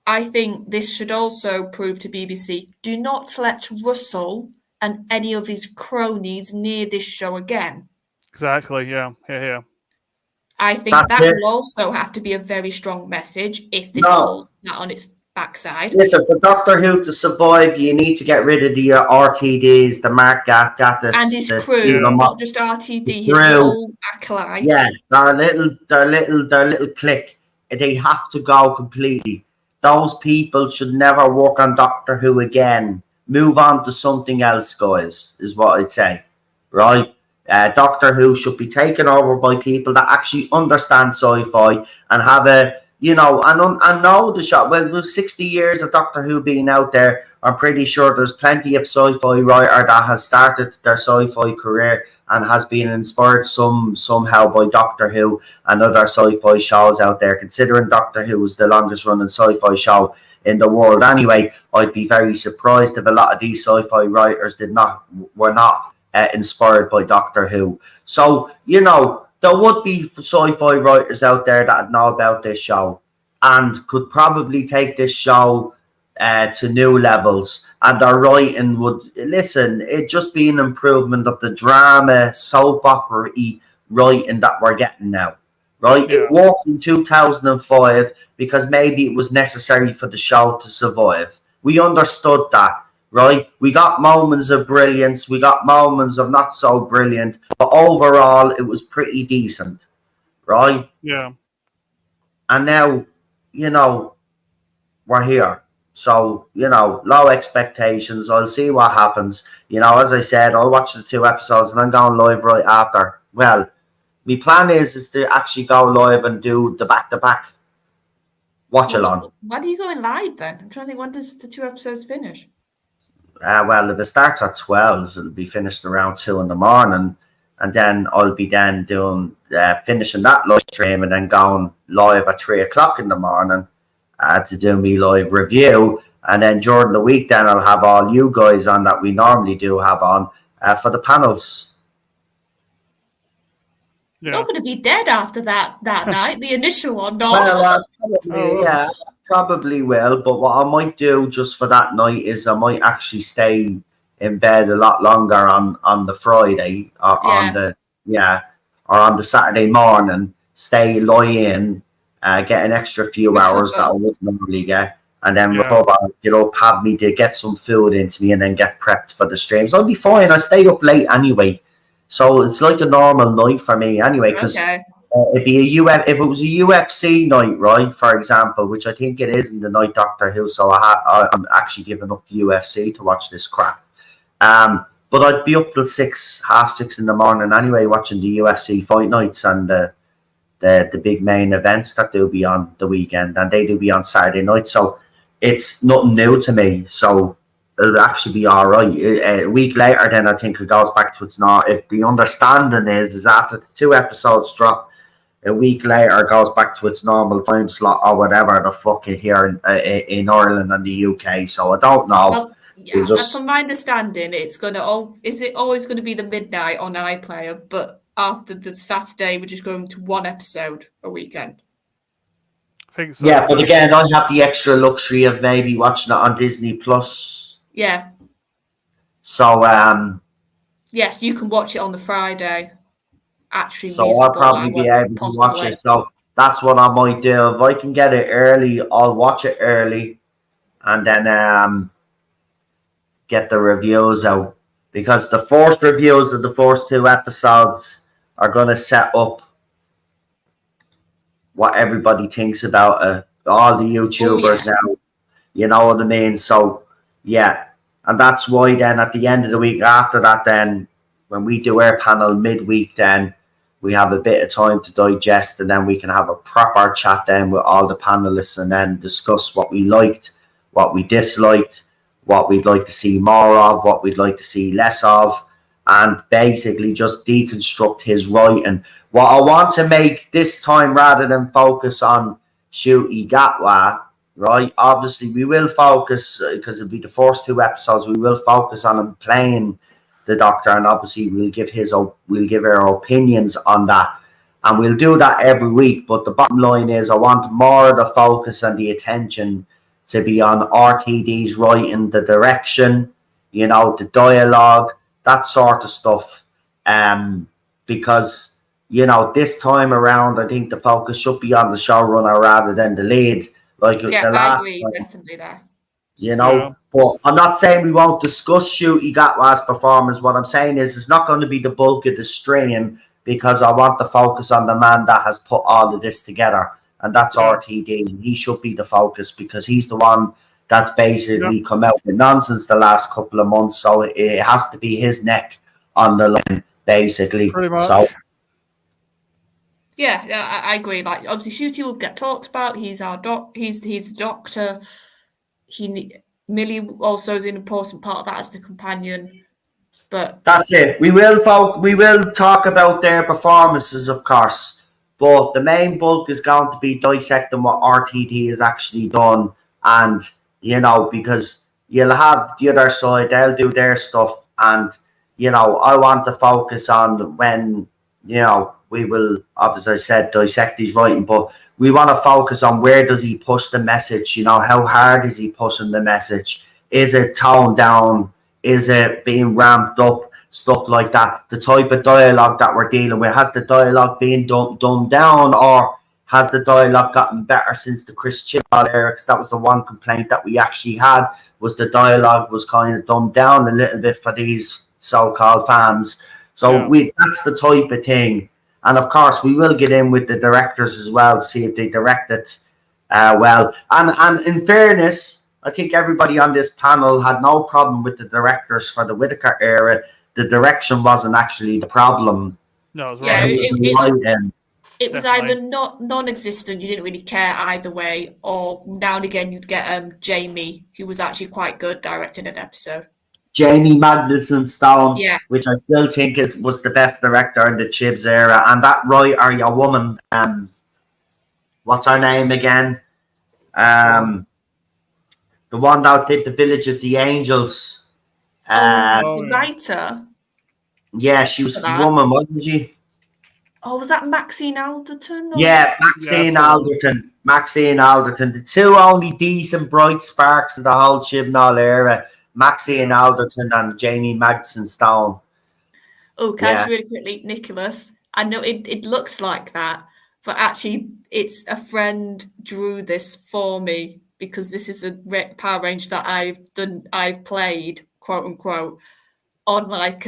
I think this should also prove to BBC, do not let Russell and any of his cronies near this show again. Exactly. Yeah. Yeah. I think That's that it. will also have to be a very strong message if this No. falls not on its backside. Listen, for Doctor Who to survive, you need to get rid of the RTDs, the Mark Gatiss, And his the crew, Stephen not just RTD, the his crew. whole acolytes. Yeah, their little clique. They have to go completely. Those people should never work on Doctor Who again. Move on to something else, guys, is what I'd say. Right? Doctor Who should be taken over by people that actually understand sci-fi and have a, you know, and know the show. Well, with 60 years of Doctor Who being out there, I'm pretty sure there's plenty of sci-fi writer that has started their sci-fi career and has been inspired somehow by Doctor Who and other sci-fi shows out there. Considering Doctor Who is the longest running sci-fi show in the world anyway, I'd be very surprised if a lot of these sci-fi writers were not inspired by Doctor Who. So, you know, there would be sci-fi writers out there that know about this show and could probably take this show to new levels, and their writing would, listen, it just be an improvement of the drama soap opera writing that we're getting now, right? Yeah. It worked in 2005 because maybe it was necessary for the show to survive. We understood that, right? We got moments of brilliance, we got moments of not so brilliant, but overall it was pretty decent, right? Yeah. And now, you know, we're here. So, you know, low expectations. I'll see what happens. You know, as I said, I'll watch the 2 episodes and I'm going live right after. Well, my plan is to actually go live and do the back-to-back watch along. Why are you going live then? I'm trying to think, when does the 2 episodes finish? Well, if it starts at 12, it'll be finished around 2 in the morning. And then I'll be then doing, finishing that live stream and then going live at 3 o'clock in the morning to do me live review. And then during the week, then I'll have all you guys on that we normally do have on for the panels. Yeah. You're going to be dead after that night, the initial one, no? Well, probably will. But what I might do just for that night is I might actually stay in bed a lot longer on the Friday or on the Saturday morning. Lie in, get an extra few hours that I wouldn't normally get, and then recover, get up, have me to get some food into me, and then get prepped for the streams. I'll be fine. I stay up late anyway, so it's like a normal night for me anyway. Because it'd be if it was a UFC night, right? For example, which I think it is in the night Doctor Who. So I'm actually giving up UFC to watch this crap. But I'd be up till 6:30 in the morning anyway, watching the UFC fight nights and the big main events that do be on the weekend, and they do be on Saturday night. So it's nothing new to me. So it'll actually be all right. A week later, then I think it goes back to its not. If the understanding is after the 2 episodes drop, a week later it goes back to its normal time slot or whatever the fuck it here in Ireland and the UK. So I don't know. Well, yeah, from my understanding, is it always going to be the midnight on iPlayer, but after the Saturday, we're just going to 1 episode a weekend. I think so. Yeah, but again, I have the extra luxury of maybe watching it on Disney Plus. Yeah. So yes, you can watch it on the Friday. Actually, so I'll probably be able to watch it. So that's what I might do. If I can get it early, I'll watch it early, and then get the reviews out, because the first reviews of the first 2 episodes are going to set up what everybody thinks about it. All the YouTubers now, you know what I mean? So yeah, and that's why then at the end of the week after that, then when we do our panel midweek, then we have a bit of time to digest, and then we can have a proper chat then with all the panelists, and then discuss what we liked, what we disliked, what we'd like to see more of, what we'd like to see less of, and basically just deconstruct his writing. What I want to make this time, rather than focus on Ncuti Gatwa, right? Obviously, we will focus, because it'll be the first 2 episodes, we will focus on him playing the Doctor, and obviously we'll give our opinions on that, and we'll do that every week. But the bottom line is, I want more of the focus and the attention to be on RTD's writing, the direction, you know, the dialogue, that sort of stuff. Because, you know, this time around, I think the focus should be on the showrunner rather than the lead. Like the last I agree, time, definitely there. You know, but I'm not saying we won't discuss Ncuti Gatwa's performance. What I'm saying is, it's not going to be the bulk of the stream, because I want the focus on the man that has put all of this together. And that's RTD. He should be the focus, because he's the one that's basically come out with nonsense the last couple of months. So it has to be his neck on the line, basically. Pretty much. So yeah, I agree. Like, obviously, Ncuti will get talked about. He's our he's the Doctor. Millie also is an important part of that as the companion. But that's it. We will talk about their performances, of course, but the main bulk is going to be dissecting what RTD has actually done, and you know, because you'll have the other side, they'll do their stuff, and you know, I want to focus on when, you know, we will, as I said, dissect his writing, but we want to focus on where does he push the message, you know, how hard is he pushing the message? Is it toned down? Is it being ramped up? Stuff like that. The type of dialogue that we're dealing with. Has the dialogue been dumbed down, or has the dialogue gotten better since the Chris Chibnall era? Because that was the one complaint that we actually had, was the dialogue was kind of dumbed down a little bit for these so-called fans. So that's the type of thing. And of course, we will get in with the directors as well to see if they direct it well. And in fairness, I think everybody on this panel had no problem with the directors for the Whittaker era. The direction wasn't actually the problem. No, it was right. It was either non-existent, you didn't really care either way, or now and again you'd get Jamie, who was actually quite good directing an episode. Jamie Magnuson Stone, which I still think was the best director in the Chibs era. And that writer, your woman, what's her name again? The one that did The Village of the Angels. The writer? Yeah, she was a woman, wasn't she? Oh, was that Maxine Alderton? Yeah, Maxine Alderton. Maxine Alderton. The 2 only decent bright sparks of the whole Chibnall era. Maxine Alderton and Jamie Magnuson Stone. Oh, can I just really quickly, Nicholas? I know it looks like that, but actually, it's a friend drew this for me, because this is a Power Ranger that I've played, quote unquote, on like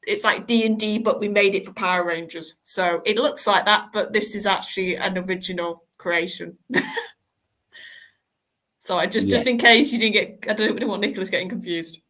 it's like D&D, but we made it for Power Rangers. So it looks like that, but this is actually an original creation. So I just in case you didn't get, I don't want Nicholas getting confused.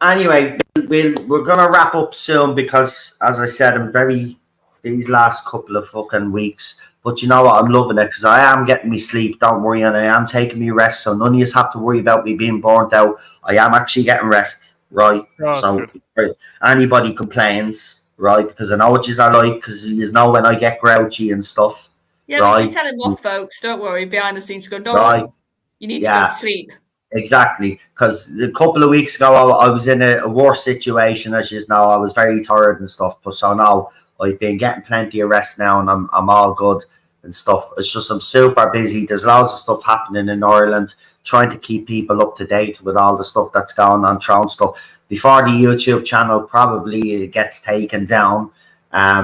Anyway, we're gonna wrap up soon because, as I said, I'm very these last couple of fucking weeks. But you know what? I'm loving it because I am getting me sleep. Don't worry, and I am taking me rest. So none of you have to worry about me being burnt out. I am actually getting rest, right? Oh, So good. anybody complains, right? Because I know what you are like. Because you know when I get grouchy and stuff, Yeah, right? we tell him off, folks. Don't worry. Behind the scenes, we go, Right? no, you need to go Yeah. to sleep. Exactly, because a couple of weeks ago I was in a worse situation, as you know. I was very tired and stuff, but so now I've been getting plenty of rest now, and I'm all good and stuff. It's just I'm super busy. There's loads of stuff happening in Ireland, trying to keep people up to date with all the stuff that's going on, Tron stuff. Before the YouTube channel probably gets taken down,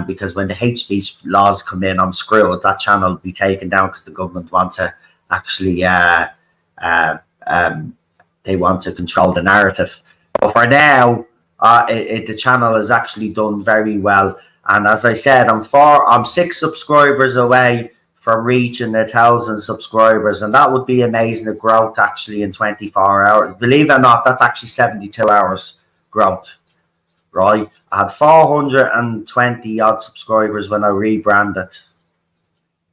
because when the hate speech laws come in, I'm screwed. That channel will be taken down because the government want to actually they want to control the narrative. But for now, the channel has actually done very well. And as I said, I'm 6 subscribers away from reaching 1,000 subscribers, and that would be amazing growth actually in 24 hours. Believe it or not, that's actually 72 hours growth. Right? I had 420 odd subscribers when I rebranded,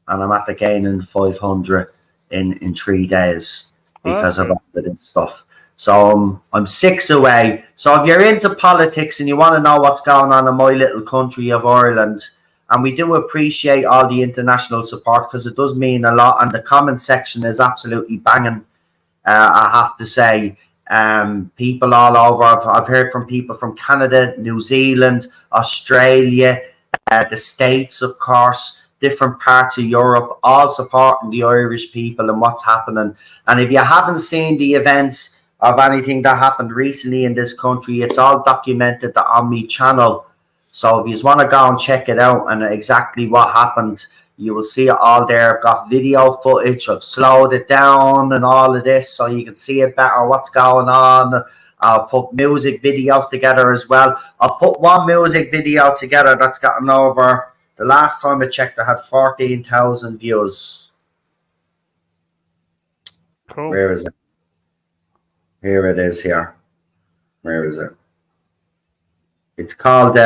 and I'm after gaining 500 in 3 days because of all of this stuff. So I'm 6 away. So if you're into politics and you want to know what's going on in my little country of Ireland, and we do appreciate all the international support because it does mean a lot, and the comment section is absolutely banging, I have to say. People all over. I've heard from people from Canada, New Zealand, Australia, the States, of course, different parts of Europe, all supporting the Irish people and what's happening. And if you haven't seen the events of anything that happened recently in this country, it's all documented on my channel. So if you just want to go and check it out and exactly what happened, you will see it all there. I've got video footage. I've slowed it down and all of this so you can see it better, what's going on. I'll put music videos together as well. I'll put one music video together that's gotten over, the last time I checked, I had 14,000 views. Cool. Where is it? Here it is here. Where is it? It's called,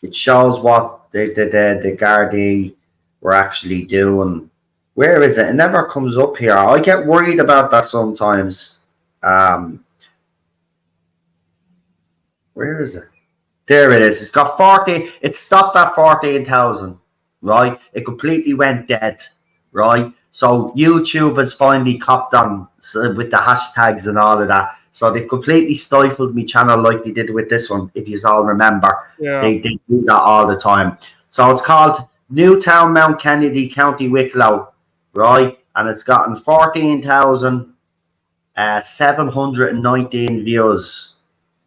it shows what the Gardaí were actually doing. Where is it? It never comes up here. I get worried about that sometimes. Where is it? There it is. It's got 40. It stopped at 14,000, right? It completely went dead, right? So YouTube has finally copped on with the hashtags and all of that. So they've completely stifled my channel like they did with this one, if you all remember. Yeah. They do that all the time. So it's called Newtown, Mount Kennedy, County Wicklow, right? And it's gotten 14,719 views,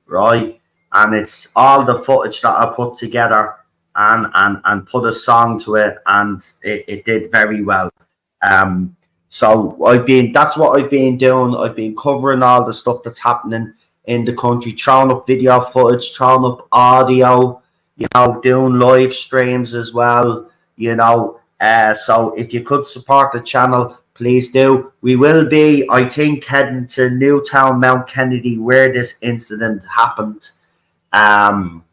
right? And it's all the footage that I put together and put a song to it, and it did very well. So that's what I've been doing. I've been covering all the stuff that's happening in the country, throwing up video footage, throwing up audio, doing live streams as well, so if you could support the channel, please do. We will be, I think, heading to Newtown, Mount Kennedy, where this incident happened. I'll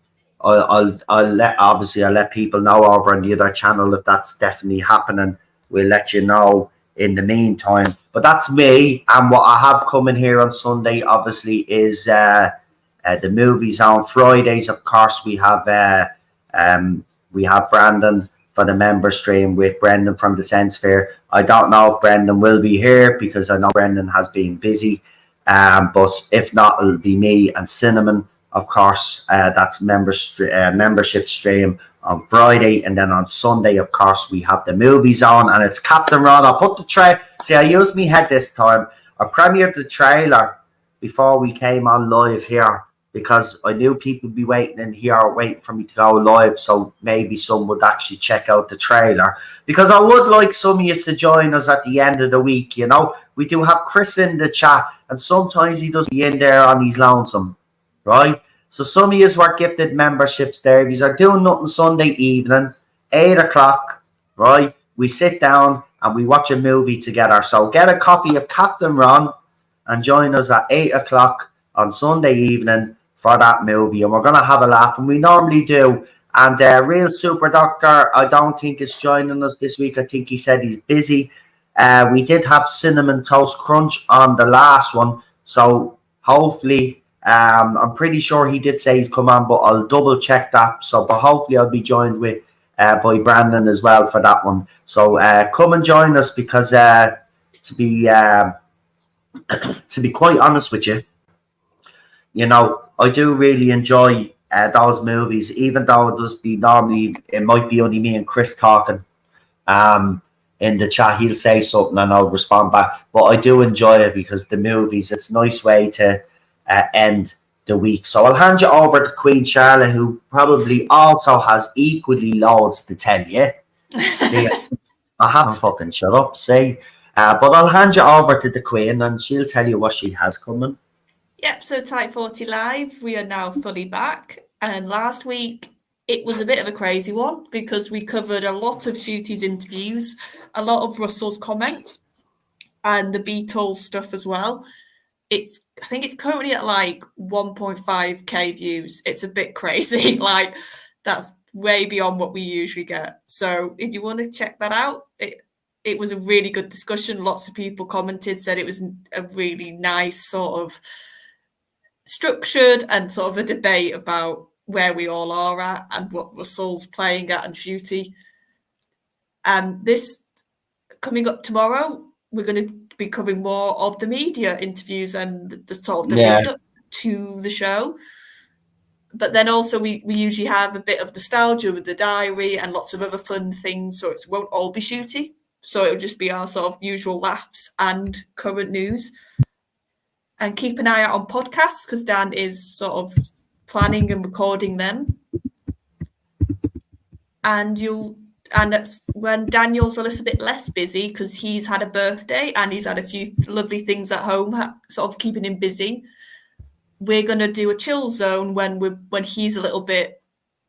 let people know over on the other channel if that's definitely happening. We'll let you know in the meantime. But that's me, and what I have coming here on Sunday, obviously, is the movies on Fridays. Of course, we have Brandon for the member stream with Brendan from the Sense Fair. I don't know if Brendan will be here because I know Brendan has been busy. But if not, it'll be me and Cinnamon. Of course, that's membership stream on Friday, and then on Sunday, of course, we have the movies on, and it's Captain Ron. I'll put the trailer. See, I used my head this time. I premiered the trailer before we came on live here because I knew people would be waiting in here, waiting for me to go live, so maybe some would actually check out the trailer, because I would like some of you to join us at the end of the week. We do have Chris in the chat, and sometimes he does be in there on his lonesome, right? So some of you were gifted memberships there. If you are doing nothing Sunday evening, 8 o'clock, right? We sit down and we watch a movie together. So get a copy of Captain Ron, and join us at 8 o'clock on Sunday evening for that movie. And we're going to have a laugh, and we normally do. And Real Super Doctor, I don't think is joining us this week. I think he said he's busy. We did have Cinnamon Toast Crunch on the last one, so hopefully, I'm pretty sure he did say he'd come on, but I'll double check that. So, but hopefully I'll be joined with by Brandon as well for that one. So come and join us, because to be quite honest with you, you know, I do really enjoy those movies, even though it might be only me and Chris talking. In the chat, he'll say something and I'll respond back. But I do enjoy it because the movies, it's a nice way to end the week. So I'll hand you over to Queen Charlotte, who probably also has equally loads to tell you. See, I haven't fucking shut up, see. But I'll hand you over to the Queen and she'll tell you what she has coming. Yep, so Type 40 Live, we are now fully back. And last week, it was a bit of a crazy one because we covered a lot of Shooty's interviews, a lot of Russell's comments, and the Beatles stuff as well. I think it's currently at like 1.5k views. It's a bit crazy. Like, that's way beyond what we usually get. So if you want to check that out, it was a really good discussion. Lots of people commented, said it was a really nice sort of structured and sort of a debate about where we all are at and what Russell's playing at and Shooty. This coming up tomorrow, we're going to be covering more of the media interviews and the sort of the lead up to the show. But then also we usually have a bit of nostalgia with the diary and lots of other fun things, so it won't all be Shooty. So it'll just be our sort of usual laughs and current news. And keep an eye out on podcasts, because Dan is sort of planning and recording them. And that's when Daniel's a little bit less busy, because he's had a birthday and he's had a few lovely things at home, sort of keeping him busy. We're gonna do a chill zone when he's a little bit,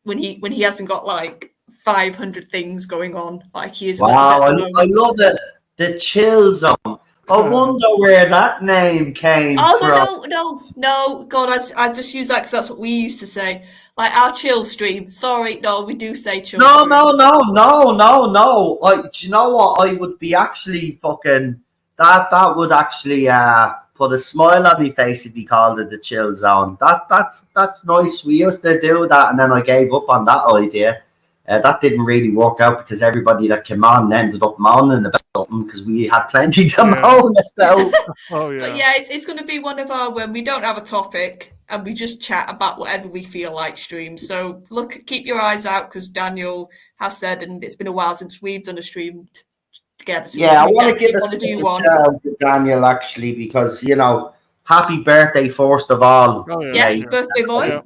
when he hasn't got like 500 things going on like he is. Wow, I love it. The chill zone. I wonder where that name came from. No. God, I just use that because that's what we used to say. Like our chill stream. Sorry, no, we do say chill stream. No. Do you know what? I would be actually fucking... That would actually put a smile on my face if you called it the chill zone. That's nice. We used to do that, and then I gave up on that idea. That didn't really work out because everybody that came on ended up moaning about something, because we had plenty to moan about. Oh yeah. But yeah, it's going to be one of our, when we don't have a topic and we just chat about whatever we feel like streams. So keep your eyes out, because Daniel has said, and it's been a while since we've done a stream together. So yeah, I want to give a shout out to Daniel actually, because, you know, happy birthday first of all. Oh, yeah. Yes, birthday boy. Yeah.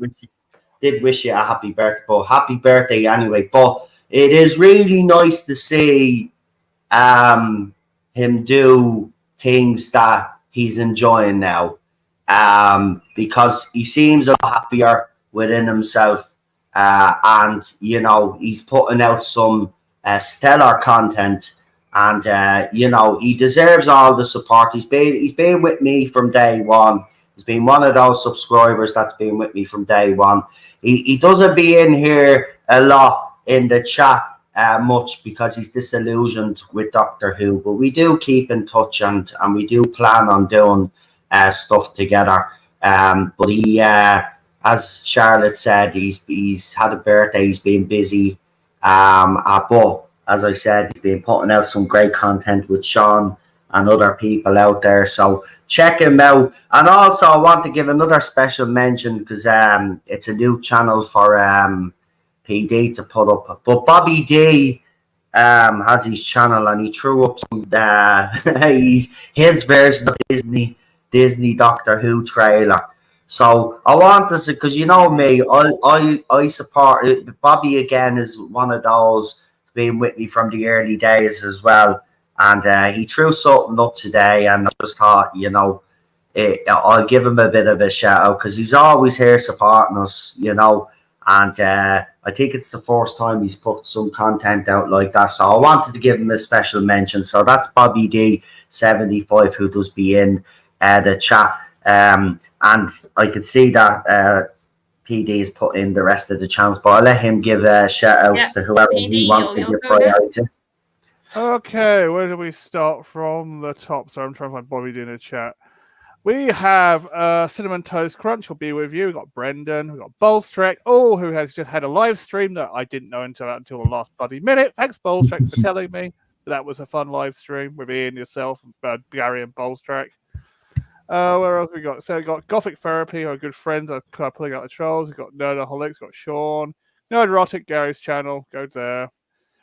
Did wish you a happy birthday, but happy birthday anyway. But it is really nice to see him do things that he's enjoying now, because he seems a lot happier within himself, and you know, he's putting out some stellar content, and you know, he deserves all the support. He's been with me from day one. He's been one of those subscribers that's been with me from day one. He doesn't be in here a lot in the chat much, because he's disillusioned with Doctor Who, but we do keep in touch, and we do plan on doing stuff together. But he, as Charlotte said, he's had a birthday, he's been busy. But as I said, he's been putting out some great content with Sean and other people out there. So check him out. And also, I want to give another special mention, because it's a new channel for PD to put up. But Bobby D has his channel, and he threw up some his version of Disney Doctor Who trailer. So I want to say, because you know me, I support it. Bobby again is one of those being with me from the early days as well. And he threw something up today, and I just thought, you know, I'll give him a bit of a shout out, because he's always here supporting us, you know. And I think it's the first time he's put some content out like that. So I wanted to give him a special mention. So that's Bobby D75, who does be in the chat. And I could see that PD's put in the rest of the channels, but I'll let him give shout outs to whoever he wants to give priority. Okay, where do we start from the top? So I'm trying to find Bobby doing a chat. We have Cinnamon Toast Crunch will be with you. We've got Brendan, we've got Bolstrek, who has just had a live stream that I didn't know until the last bloody minute. Thanks, Bolstrek, for telling me. That was a fun live stream with Ian, yourself, Gary, and Bolstrek. Where else we got? So we got Gothic Therapy, our good friends are pulling out the trolls. We've got Nerdaholics, got Sean, Nerderotic, Gary's channel, go there.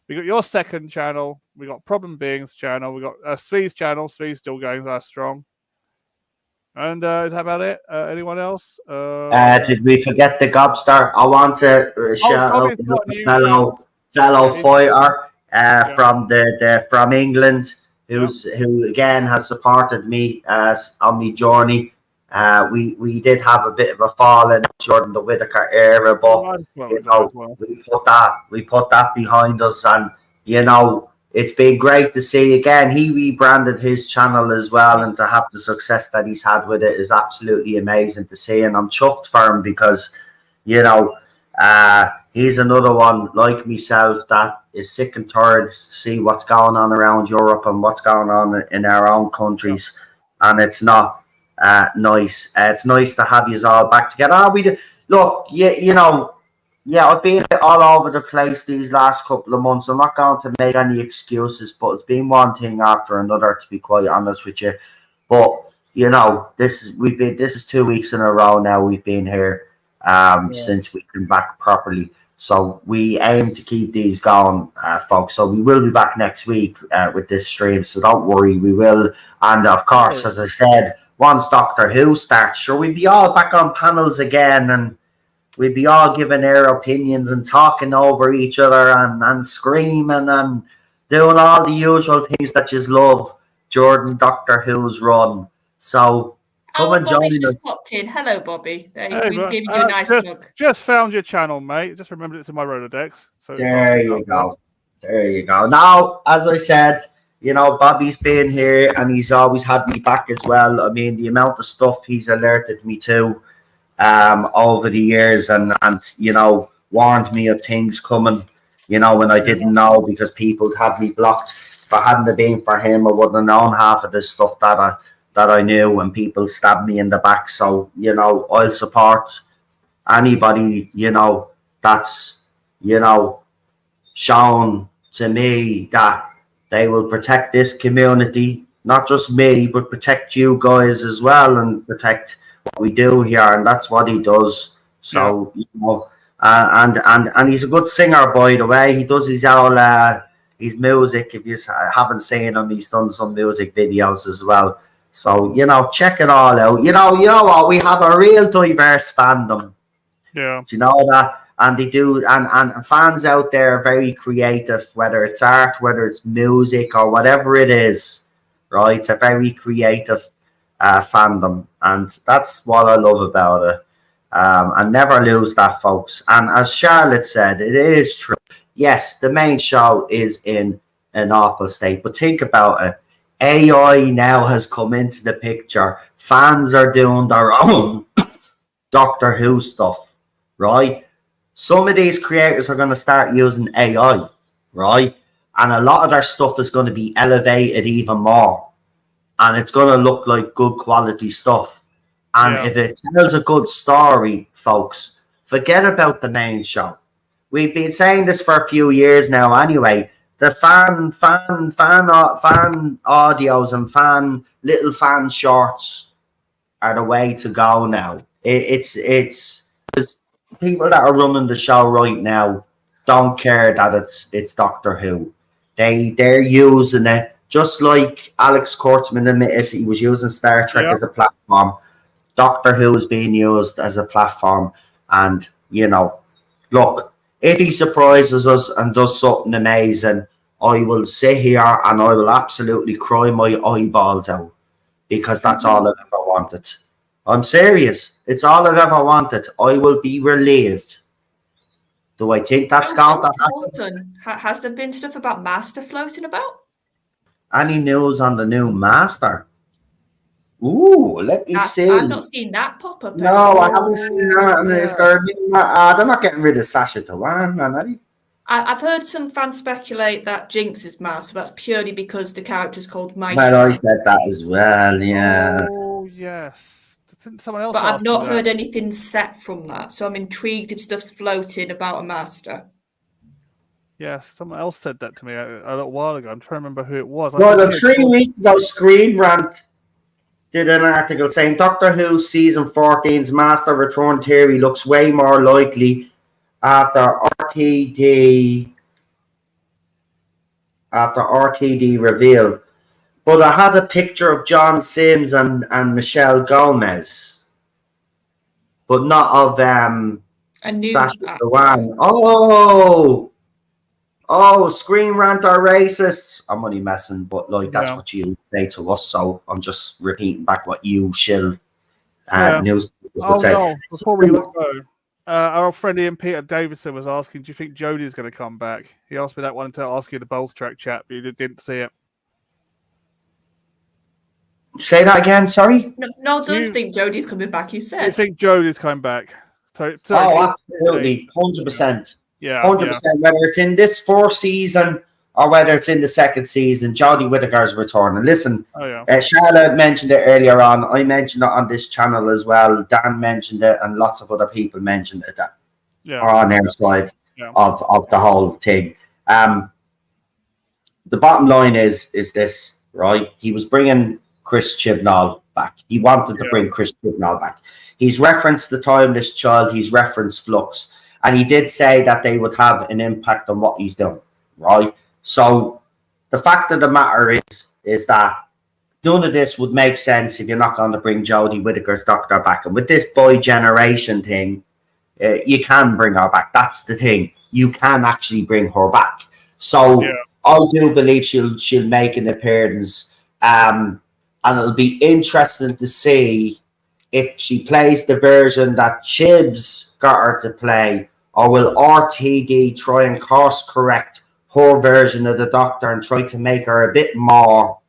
We got your second channel. We got Problem Beings channel. We got Svee's channel. Svee's still going strong. And is that about it? Anyone else? Did we forget the Gobster? I want to shout out the fellow fighter from England, who again has supported me on my journey. We did have a bit of a fall in during the Whitaker era, but we put that behind us, and it's been great to see again. He rebranded his channel as well, and to have the success that he's had with it is absolutely amazing to see. And I'm chuffed for him because, he's another one like myself that is sick and tired to see what's going on around Europe and what's going on in our own countries, and it's not nice. It's nice to have you all back together. I've been all over the place these last couple of months. I'm not going to make any excuses, but it's been one thing after another, to be quite honest with you. But this is 2 weeks in a row now we've been here since we came back properly. So we aim to keep these going, folks. So we will be back next week with this stream. So don't worry, we will. And of course, as I said, once Doctor Who starts, sure, we'll be all back on panels again, and we'd be all giving our opinions and talking over each other and screaming and doing all the usual things that you love during Doctor Who's run. So come and join us. Just popped in. Hello, Bobby. We've given you a nice plug. Just found your channel, mate. Just remembered it's in my Rolodex. So there you go. There you go. Now, as I said, Bobby's been here and he's always had me back as well. I mean, the amount of stuff he's alerted me to over the years and warned me of things coming, when I didn't know, because people had me blocked. If it hadn't been for him, I wouldn't have known half of the stuff that I knew when people stabbed me in the back. So, I'll support anybody, that's, shown to me that they will protect this community, not just me, but protect you guys as well, and protect what we do here, and that's what he does. So and he's a good singer, by the way. He does his music. If you haven't seen him, he's done some music videos as well. So check it all out. You know what? We have a real diverse fandom. Yeah. Do you know that? And they do, and fans out there are very creative, whether it's art, whether it's music, or whatever it is. Right? It's a very creative fandom, and that's what I love about it. And never lose that, folks. And as Charlotte said, it is true. Yes, the main show is in an awful state, but think about it. AI now has come into the picture. Fans are doing their own Doctor Who stuff, right? Some of these creators are going to start using AI, right? And a lot of their stuff is going to be elevated even more. And it's going to look like good quality stuff. And if it tells a good story, folks, forget about the main show. We've been saying this for a few years now anyway. The fan audios and little fan shorts are the way to go now. It's people that are running the show right now don't care that it's Doctor Who. They're using it just like Alex Kurtzman admitted he was using Star Trek as a platform. Doctor Who is being used as a platform, and look, if he surprises us and does something amazing, I will sit here and I will absolutely cry my eyeballs out, because that's all I've ever wanted. I'm serious. It's all I've ever wanted. I will be relieved. Do I think that's going to happen? Has there been stuff about Master floating about? Any news on the new Master? Ooh, let me see. I've not seen that pop up. No, I anymore. haven't seen that. And Yeah. they're not getting rid of Sasha Dewan, man, are they? I've heard some fans speculate that Jinx is Master. That's purely because the character's called Well, Maestro. I said that as well, yeah. Oh yes. Didn't someone else But I've ask me not that? heard anything set from that, so I'm intrigued if stuff's floating about a Master. Yes, someone else said that to me a little while ago. I'm trying to remember who it was. I Well, think the 3 weeks ago, Screen Rant did an article saying Doctor Who season 14's Master Return theory looks way more likely after RTD reveal. But I had a picture of John Sims and Michelle Gomez, but not of A new Sasha actor. Dewan. Screen Rant are racists. I'm only messing, but like that's Yeah. what you say to us, so I'm just repeating back what you shill Yeah. news people Oh would say. no! Before we let go, our old friend Ian Peter Davidson was asking, "Do you think Jodie's going to come back?" He asked me that one to ask you the Bowls track chat, but you didn't see it. Say that again, sorry? No, Do does you- think Jodie's coming back, he Do you said. think Jodie's coming back? Sorry, Absolutely. 100%. Yeah, 100%. Whether it's in this fourth season or whether it's in the second season, Jodie Whittaker's return. And listen, Oh yeah. Charlotte mentioned it earlier on. I mentioned it on this channel as well. Dan mentioned it, and lots of other people mentioned it that are on their side of the whole thing. The bottom line is this, right? He was bringing Chris Chibnall back. He wanted to bring Chris Chibnall back. He's referenced the Timeless Child. He's referenced Flux. And he did say that they would have an impact on what he's doing, right? So the fact of the matter is that none of this would make sense if you're not going to bring Jodie Whittaker's Doctor back. And with this boy generation thing, you can bring her back. That's the thing. You can actually bring her back. So I do believe she'll make an appearance. And it'll be interesting to see if she plays the version that Chibs got her to play, or will RTD try and course correct her version of the Doctor and try to make her a bit more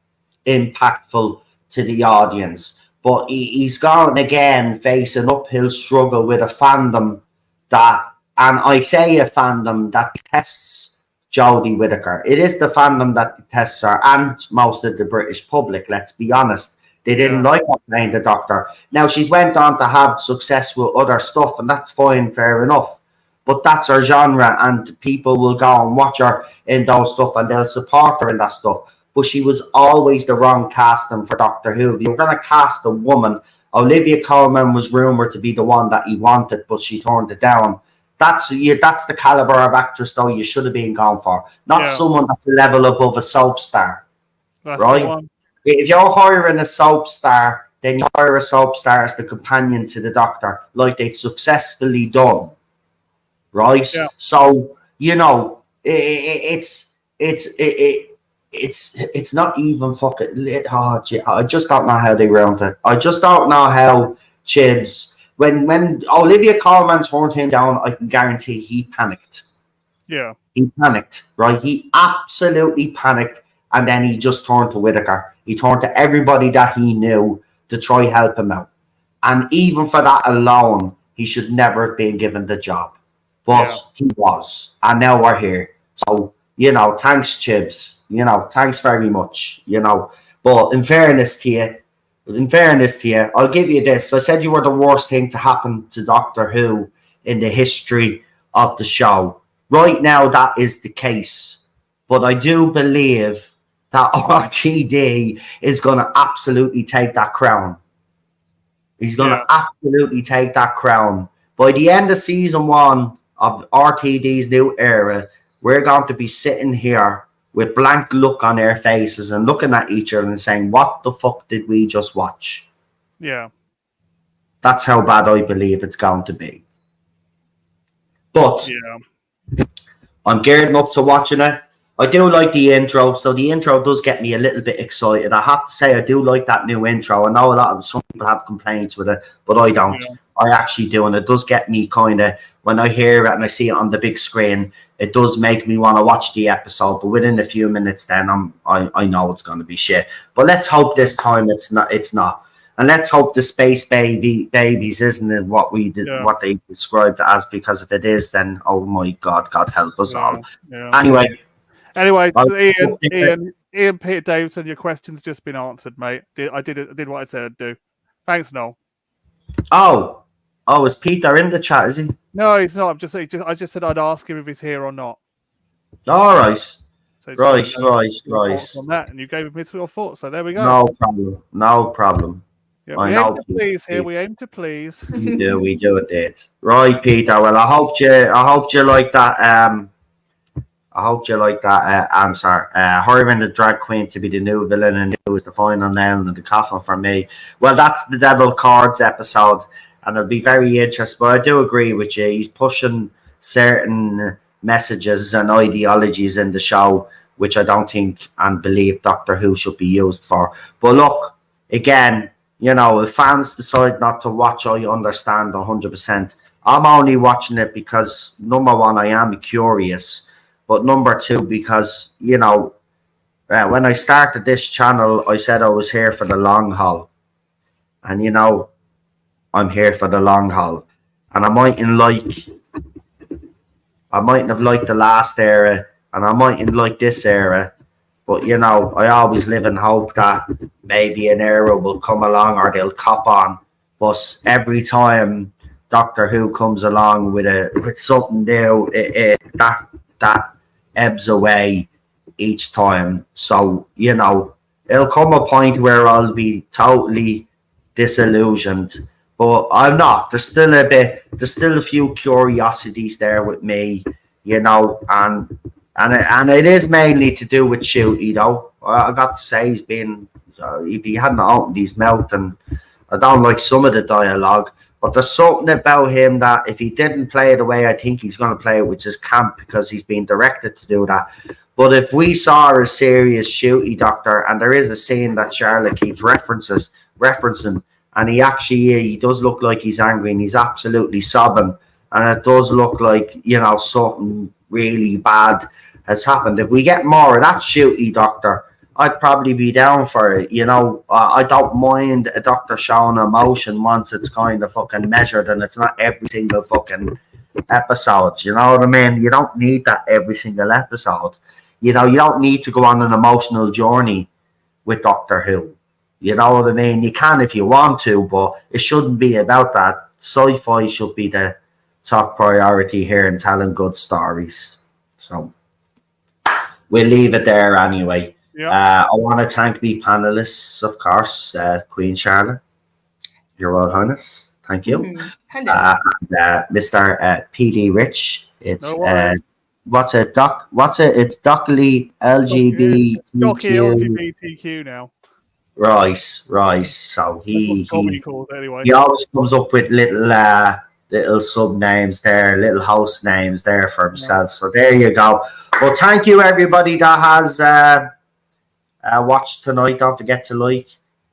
impactful to the audience. But he's gone again, face an uphill struggle with a fandom that, and I say a fandom that tests Jodie Whittaker. It is the fandom that detests her, and most of the British public, let's be honest. They didn't like her playing the Doctor. Now, she's went on to have success with other stuff, and that's fine, fair enough. But that's her genre, and people will go and watch her in those stuff, and they'll support her in that stuff. But she was always the wrong casting for Doctor Who. If you were going to cast a woman, Olivia Colman was rumoured to be the one that he wanted, but she turned it down. That's the calibre of actress, though, you should have been going for. Not someone that's a level above a soap star. That's right? If you're hiring a soap star, then you hire a soap star as the companion to the Doctor, like they've successfully done. Right? Yeah. So, it's not even fucking lit. I just don't know how they round it. I just don't know how Chibs, when Olivia Colman turned him down, I can guarantee he panicked. Yeah. He panicked, right? He absolutely panicked, and then he just turned to Whittaker. He turned to everybody that he knew to try help him out. And even for that alone, he should never have been given the job. But he was. And now we're here. So, thanks, Chibs. Thanks very much. But in fairness to you, I'll give you this. I said you were the worst thing to happen to Doctor Who in the history of the show. Right now, that is the case. But I do believe that RTD is going to absolutely take that crown. He's going to absolutely take that crown. By the end of season 1 of RTD's new era, we're going to be sitting here with blank look on our faces and looking at each other and saying, what the fuck did we just watch? Yeah. That's how bad I believe it's going to be. But I'm gearing up to watching it. I do like the intro, so the intro does get me a little bit excited. I have to say, I do like that new intro. I know some people have complaints with it, but I don't. I actually do, and it does get me kind of, when I hear it and I see it on the big screen, it does make me want to watch the episode. But within a few minutes, then I know it's going to be shit. But let's hope this time it's not. And let's hope the space babies isn't it what we did, what they described it as, because if it is, then oh my God, God help us all. Yeah. Anyway, Ian Peter Davison, your question's just been answered, mate. I did what I said I'd do. Thanks, Noel. Oh, is Peter in the chat? Is he? No, he's not. I just said I'd ask him if he's here or not. All right. So right. On that, and you gave me your thoughts. So there we go. No problem. Yeah, we aim to please here. We aim to please. We do it. Right, Peter. Well, I hope you like that. I hope you like that answer. Hiring the drag queen to be the new villain and who is the final nail in the coffin for me. Well, that's the Devil Cards episode, and it'll be very interesting. But I do agree with you. He's pushing certain messages and ideologies in the show, which I don't think and believe Doctor Who should be used for. But look, again, if fans decide not to watch, I understand 100%. I'm only watching it because, number one, I am curious. But number two, because, when I started this channel, I said I was here for the long haul. And, I'm here for the long haul. And I mightn't have liked the last era, and I mightn't like this era. But, I always live in hope that maybe an era will come along or they'll cop on. But every time Doctor Who comes along with something new, that ebbs away each time. So, it'll come a point where I'll be totally disillusioned. But I'm not. There's still a few curiosities there with me, and it is mainly to do with Shooty, though. I got to say, he's been, if he hadn't opened his mouth, and I don't like some of the dialogue, but there's something about him that if he didn't play it the way I think he's going to play it, which is camp, because he's been directed to do that. But if we saw a serious Shooty Doctor, and there is a scene that Charlotte keeps referencing, and he does look like he's angry and he's absolutely sobbing, and it does look like, something really bad has happened. If we get more of that Shooty Doctor, I'd probably be down for it. I don't mind a doctor showing emotion once it's kind of fucking measured and it's not every single fucking episode. You know what I mean? You don't need that every single episode. You don't need to go on an emotional journey with Doctor Who. You know what I mean? You can if you want to, but it shouldn't be about that. Sci-fi should be the top priority here in telling good stories. So we'll leave it there anyway. I want to thank the panelists, of course, Queen Charlotte, Your Royal Highness. Thank you. Hello. Mr. PD Rich. It's what's it? It's Dockley LGBTQ. LGBTQ now. Right. So he anyway. He always comes up with little sub names there, little host names there for himself. So there you go. Well, thank you everybody that has watched tonight. Don't forget to like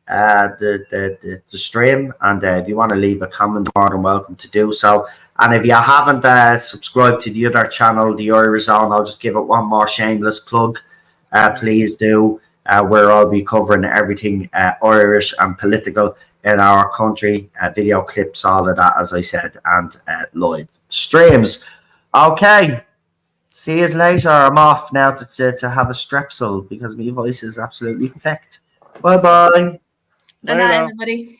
the stream, and if you want to leave a comment, more than welcome to do so. And if you haven't subscribed to the other channel, the Irish Zone, I'll just give it one more shameless plug. Please do. Where I'll be covering everything Irish and political in our country, video clips, all of that, as I said, and live streams. Okay. See you later. I'm off now to have a strepsil because my voice is absolutely fecked. Bye-bye. Good night, everybody.